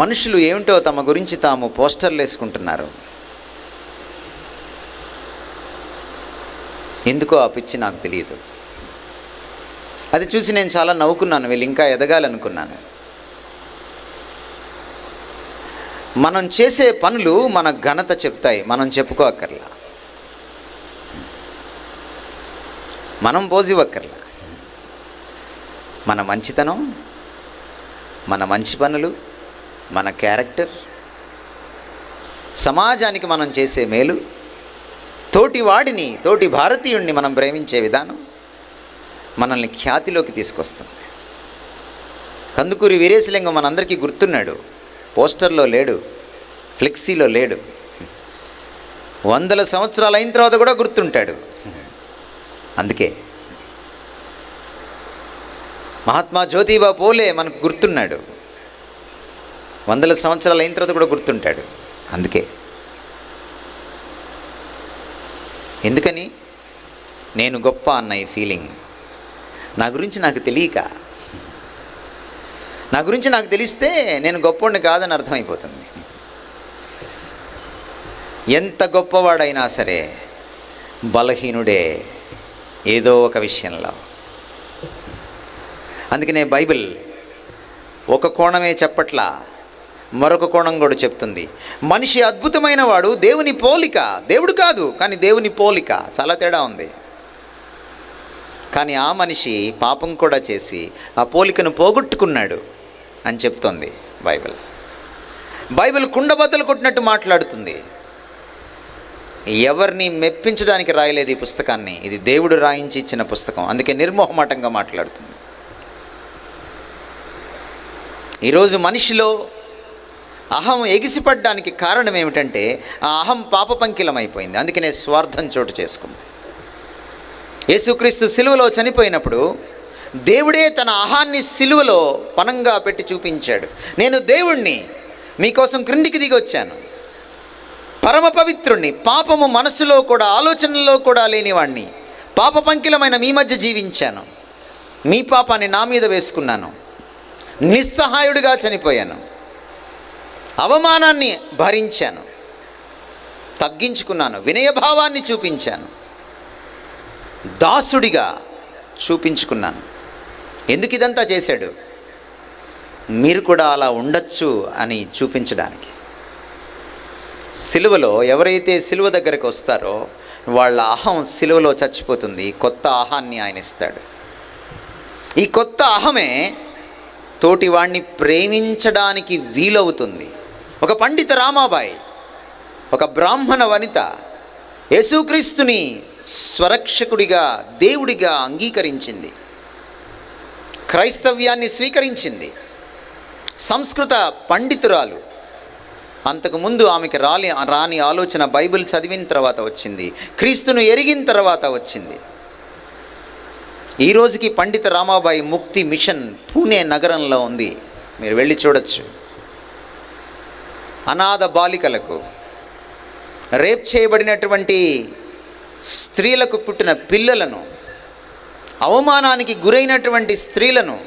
మనుషులు ఏమిటో తమ గురించి తాము పోస్టర్లు వేసుకుంటున్నారు. ఎందుకో ఆ పిచ్చి నాకు తెలియదు. అది చూసి నేను చాలా నవ్వుకున్నాను, వీళ్ళు ఇంకా ఎదగాలనుకున్నాను. మనం చేసే పనులు మన ఘనత చెప్తాయి, మనం చెప్పుకోక్కర్లా, మనం పోజివ్వక్కర్లా. మన మంచితనం, మన మంచి పనులు, మన క్యారెక్టర్, సమాజానికి మనం చేసే మేలు, తోటి వాడిని, తోటి భారతీయుడిని మనం ప్రేమించే విధానం మనల్ని ఖ్యాతిలోకి తీసుకొస్తుంది. కందుకూరి వీరేశలింగం మనందరికీ గుర్తున్నాడు. పోస్టర్లో లేడు, ఫ్లెక్సీలో లేడు, 100 సంవత్సరాలు అయిన తర్వాత కూడా గుర్తుంటాడు. అందుకే మహాత్మా జ్యోతిబా పూలే మనకు గుర్తున్నాడు, 100 సంవత్సరాలు అయిన తర్వాత కూడా గుర్తుంటాడు. అందుకే. ఎందుకని? నేను గొప్ప అన్న ఈ ఫీలింగ్ నా గురించి నాకు తెలియక, నా గురించి నాకు తెలిస్తే నేను గొప్పోడిని కాదని అర్థమైపోతుంది. ఎంత గొప్పవాడైనా సరే బలహీనుడే ఏదో ఒక విషయంలో. అందుకనే బైబిల్ ఒక కోణమే చెప్పట్లా, మరొక కోణం కూడా చెప్తుంది. మనిషి అద్భుతమైన వాడు, దేవుని పోలిక, దేవుడు కాదు కానీ దేవుని పోలిక. చాలా తేడా ఉంది. కానీ ఆ మనిషి పాపం కూడా చేసి ఆ పోలికను పోగొట్టుకున్నాడు అని చెప్తోంది బైబిల్. బైబిల్ కుండబద్దలు కొట్టినట్టు మాట్లాడుతుంది. ఎవరిని మెప్పించడానికి రాయలేదు ఈ పుస్తకాన్ని, ఇది దేవుడు రాయించి ఇచ్చిన పుస్తకం. అందుకే నిర్మోహమాటంగా మాట్లాడుతుంది. ఈరోజు మనిషిలో అహం ఎగిసిపడ్డానికి కారణం ఏమిటంటే ఆ అహం పాపపంకిలమైపోయింది. అందుకనే స్వార్థం చోటు చేసుకుంది. యేసుక్రీస్తు సిలువలో చనిపోయినప్పుడు దేవుడే తన అహాన్ని సిలువలో పనంగా పెట్టి చూపించాడు. నేను దేవుణ్ణి, మీకోసం క్రిందికి దిగి వచ్చాను, పరమ పవిత్రుణ్ణి, పాపము మనసులో కూడా ఆలోచనలో కూడా లేనివాణ్ణి, పాపపంకిలమైన మీ మధ్య జీవించాను, మీ పాపాన్ని నా మీద వేసుకున్నాను, నిస్సహాయుడిగా చనిపోయాను, అవమానాన్ని భరించాను, తగ్గించుకున్నాను, వినయభావాన్ని చూపించాను, దాసుడిగా చూపించుకున్నాను. ఎందుకు ఇదంతా చేశాడు? మీరు కూడా అలా ఉండొచ్చు అని చూపించడానికి. సిలువలో ఎవరైతే సిలువ దగ్గరికి వస్తారో వాళ్ళ అహం సిలువలో చచ్చిపోతుంది. కొత్త అహాన్ని ఆయన ఇస్తాడు. ఈ కొత్త అహమే తోటి వాణ్ణి ప్రేమించడానికి వీలవుతుంది. ఒక పండిత రామాబాయి, ఒక బ్రాహ్మణ వనిత యేసుక్రీస్తుని స్వరక్షకుడిగా, దేవుడిగా అంగీకరించింది, క్రైస్తవ్యాన్ని స్వీకరించింది. సంస్కృత పండితురాలు. అంతకుముందు ఆమెకి రాని ఆలోచన బైబిల్ చదివిన తర్వాత వచ్చింది, క్రీస్తును ఎరిగిన తర్వాత వచ్చింది. ఈ రోజుకి పండిత రామాబాయి ముక్తి మిషన్ పూణే నగరంలో ఉంది, మీరు వెళ్ళి చూడొచ్చు. అనాథ బాలికలకు, రేప్ చేయబడినటువంటి స్త్రీలకు పుట్టిన పిల్లలను, అవమానానికి గురైనటువంటి స్త్రీలను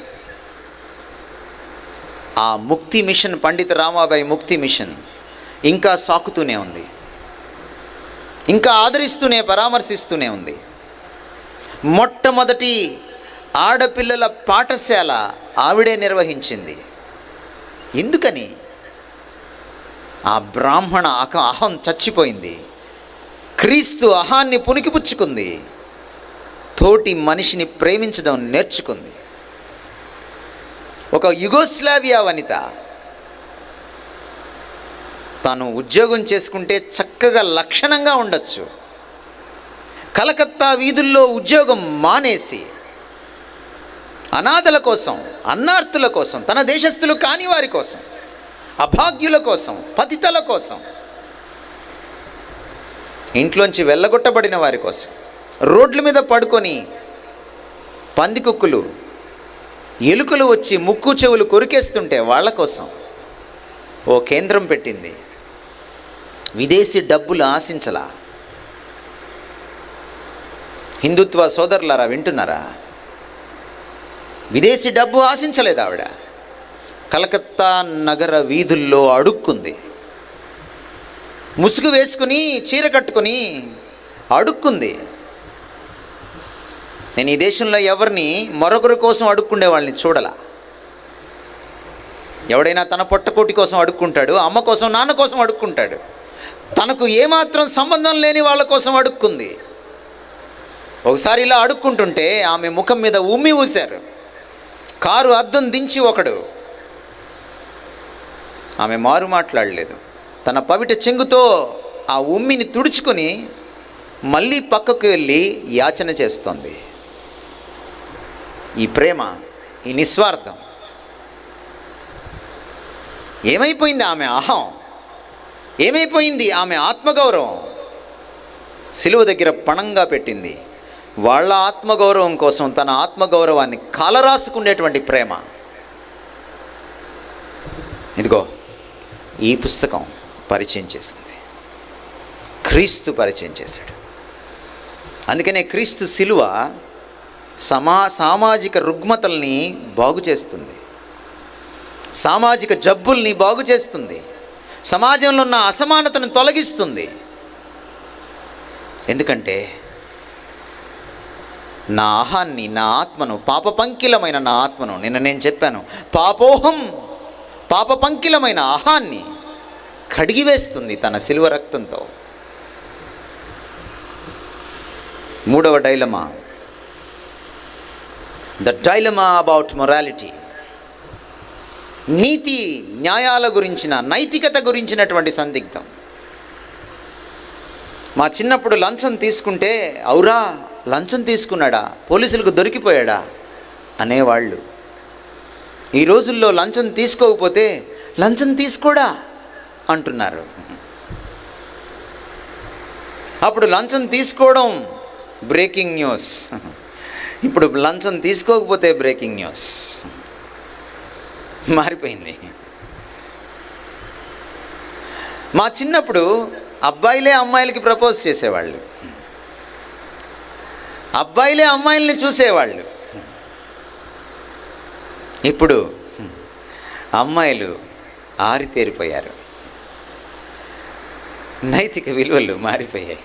ఆ ముక్తి మిషన్, పండిత రామాబాయి ముక్తి మిషన్ ఇంకా సాకుతూనే ఉంది, ఇంకా ఆదరిస్తూనే, పరామర్శిస్తూనే ఉంది. మొట్టమొదటి ఆడపిల్లల పాఠశాల ఆవిడే నిర్వహించింది. ఎందుకని? ఆ బ్రాహ్మణ అహం చచ్చిపోయింది, క్రీస్తు అహాన్ని పుణికిపుచ్చుకుంది, తోటి మనిషిని ప్రేమించడం నేర్చుకుంది. ఒక యుగోస్లావియా వనిత తను ఉద్యోగం చేసుకుంటే చక్కగా లక్షణంగా ఉండొచ్చు. కలకత్తా వీధుల్లో ఉద్యోగం మానేసి అనాథల కోసం, అన్నార్తుల కోసం, తన దేశస్థులు కాని వారి కోసం, అభాగ్యుల కోసం, పతితల కోసం, ఇంట్లోంచి వెళ్ళగొట్టబడిన వారి కోసం, రోడ్ల మీద పడుకొని పందికొక్కులు, ఎలుకలు వచ్చి ముక్కు చెవులు కొరికేస్తుంటే వాళ్ళ కోసం ఓ కేంద్రం పెట్టింది. విదేశీ డబ్బులు ఆశించలా. హిందుత్వ సోదరులారా, వింటున్నారా? విదేశీ డబ్బు ఆశించలేదు ఆవిడ. కలకత్తా నగర వీధుల్లో అడుక్కుంది. ముసుగు వేసుకుని, చీర కట్టుకుని అడుక్కుంది. నేను ఈ దేశంలో ఎవరిని మరొకరి కోసం అడుక్కుండే వాళ్ళని చూడలా. ఎవడైనా తన పొట్టకోటి కోసం అడుక్కుంటాడు, అమ్మ కోసం, నాన్న కోసం అడుక్కుంటాడు. తనకు ఏమాత్రం సంబంధం లేని వాళ్ళ కోసం అడుక్కుంది. ఒకసారి ఇలా అడుక్కుంటుంటే ఆమె ముఖం మీద ఉమ్మి ఊశారు. కారు అద్దం దించి ఒకడు. ఆమె మారు మాట్లాడలేదు. తన పవిట చెంగుతో ఆ ఉమ్మిని తుడుచుకొని మళ్ళీ పక్కకు వెళ్ళి యాచన చేస్తోంది. ఈ ప్రేమ, ఈ నిస్వార్థం ఏమైపోయింది? ఆమె అహం ఏమైపోయింది? ఆమె ఆత్మగౌరవం సిలువ దగ్గర పణంగా పెట్టింది. వాళ్ళ ఆత్మగౌరవం కోసం తన ఆత్మగౌరవాన్ని కాలరాసుకునేటువంటి ప్రేమ. ఇదిగో ఈ పుస్తకం పరిచయం చేసింది, క్రీస్తు పరిచయం చేశాడు. అందుకనే క్రీస్తు సిలువ సామాజిక రుగ్మతల్ని బాగు చేస్తుంది, సామాజిక జబ్బుల్ని బాగు చేస్తుంది, సమాజంలో ఉన్న అసమానతను తొలగిస్తుంది. ఎందుకంటే నా అహాన్ని, నా ఆత్మను, పాపపంకిలమైన నా ఆత్మను, నిన్న నేను చెప్పాను, పాపపంకిలమైన అహాన్ని కడిగివేస్తుంది తన సిలువ రక్తంతో. మూడవ dilemma, the dilemma about morality. నీతి న్యాయాల గురించిన, నైతికత గురించినటువంటి సందిగ్ధం. మా చిన్నప్పుడు లంచం తీసుకుంటే, అవురా లంచం తీసుకున్నాడా, పోలీసులకు దొరికిపోయాడా అనేవాళ్ళు. ఈ రోజుల్లో లంచం తీసుకోకపోతే లంచం తీసుకోడా అంటున్నారు. అప్పుడు లంచం తీసుకోవడం బ్రేకింగ్ న్యూస్, ఇప్పుడు లంచం తీసుకోకపోతే బ్రేకింగ్ న్యూస్. మారిపోయింది. మా చిన్నప్పుడు అబ్బాయిలే అమ్మాయిలకి ప్రపోజ్ చేసేవాళ్ళు, అబ్బాయిలే అమ్మాయిల్ని చూసేవాళ్ళు. ఇప్పుడు అమ్మాయిలు ఆరితేరిపోయారు. నైతిక విలువలు మారిపోయాయి.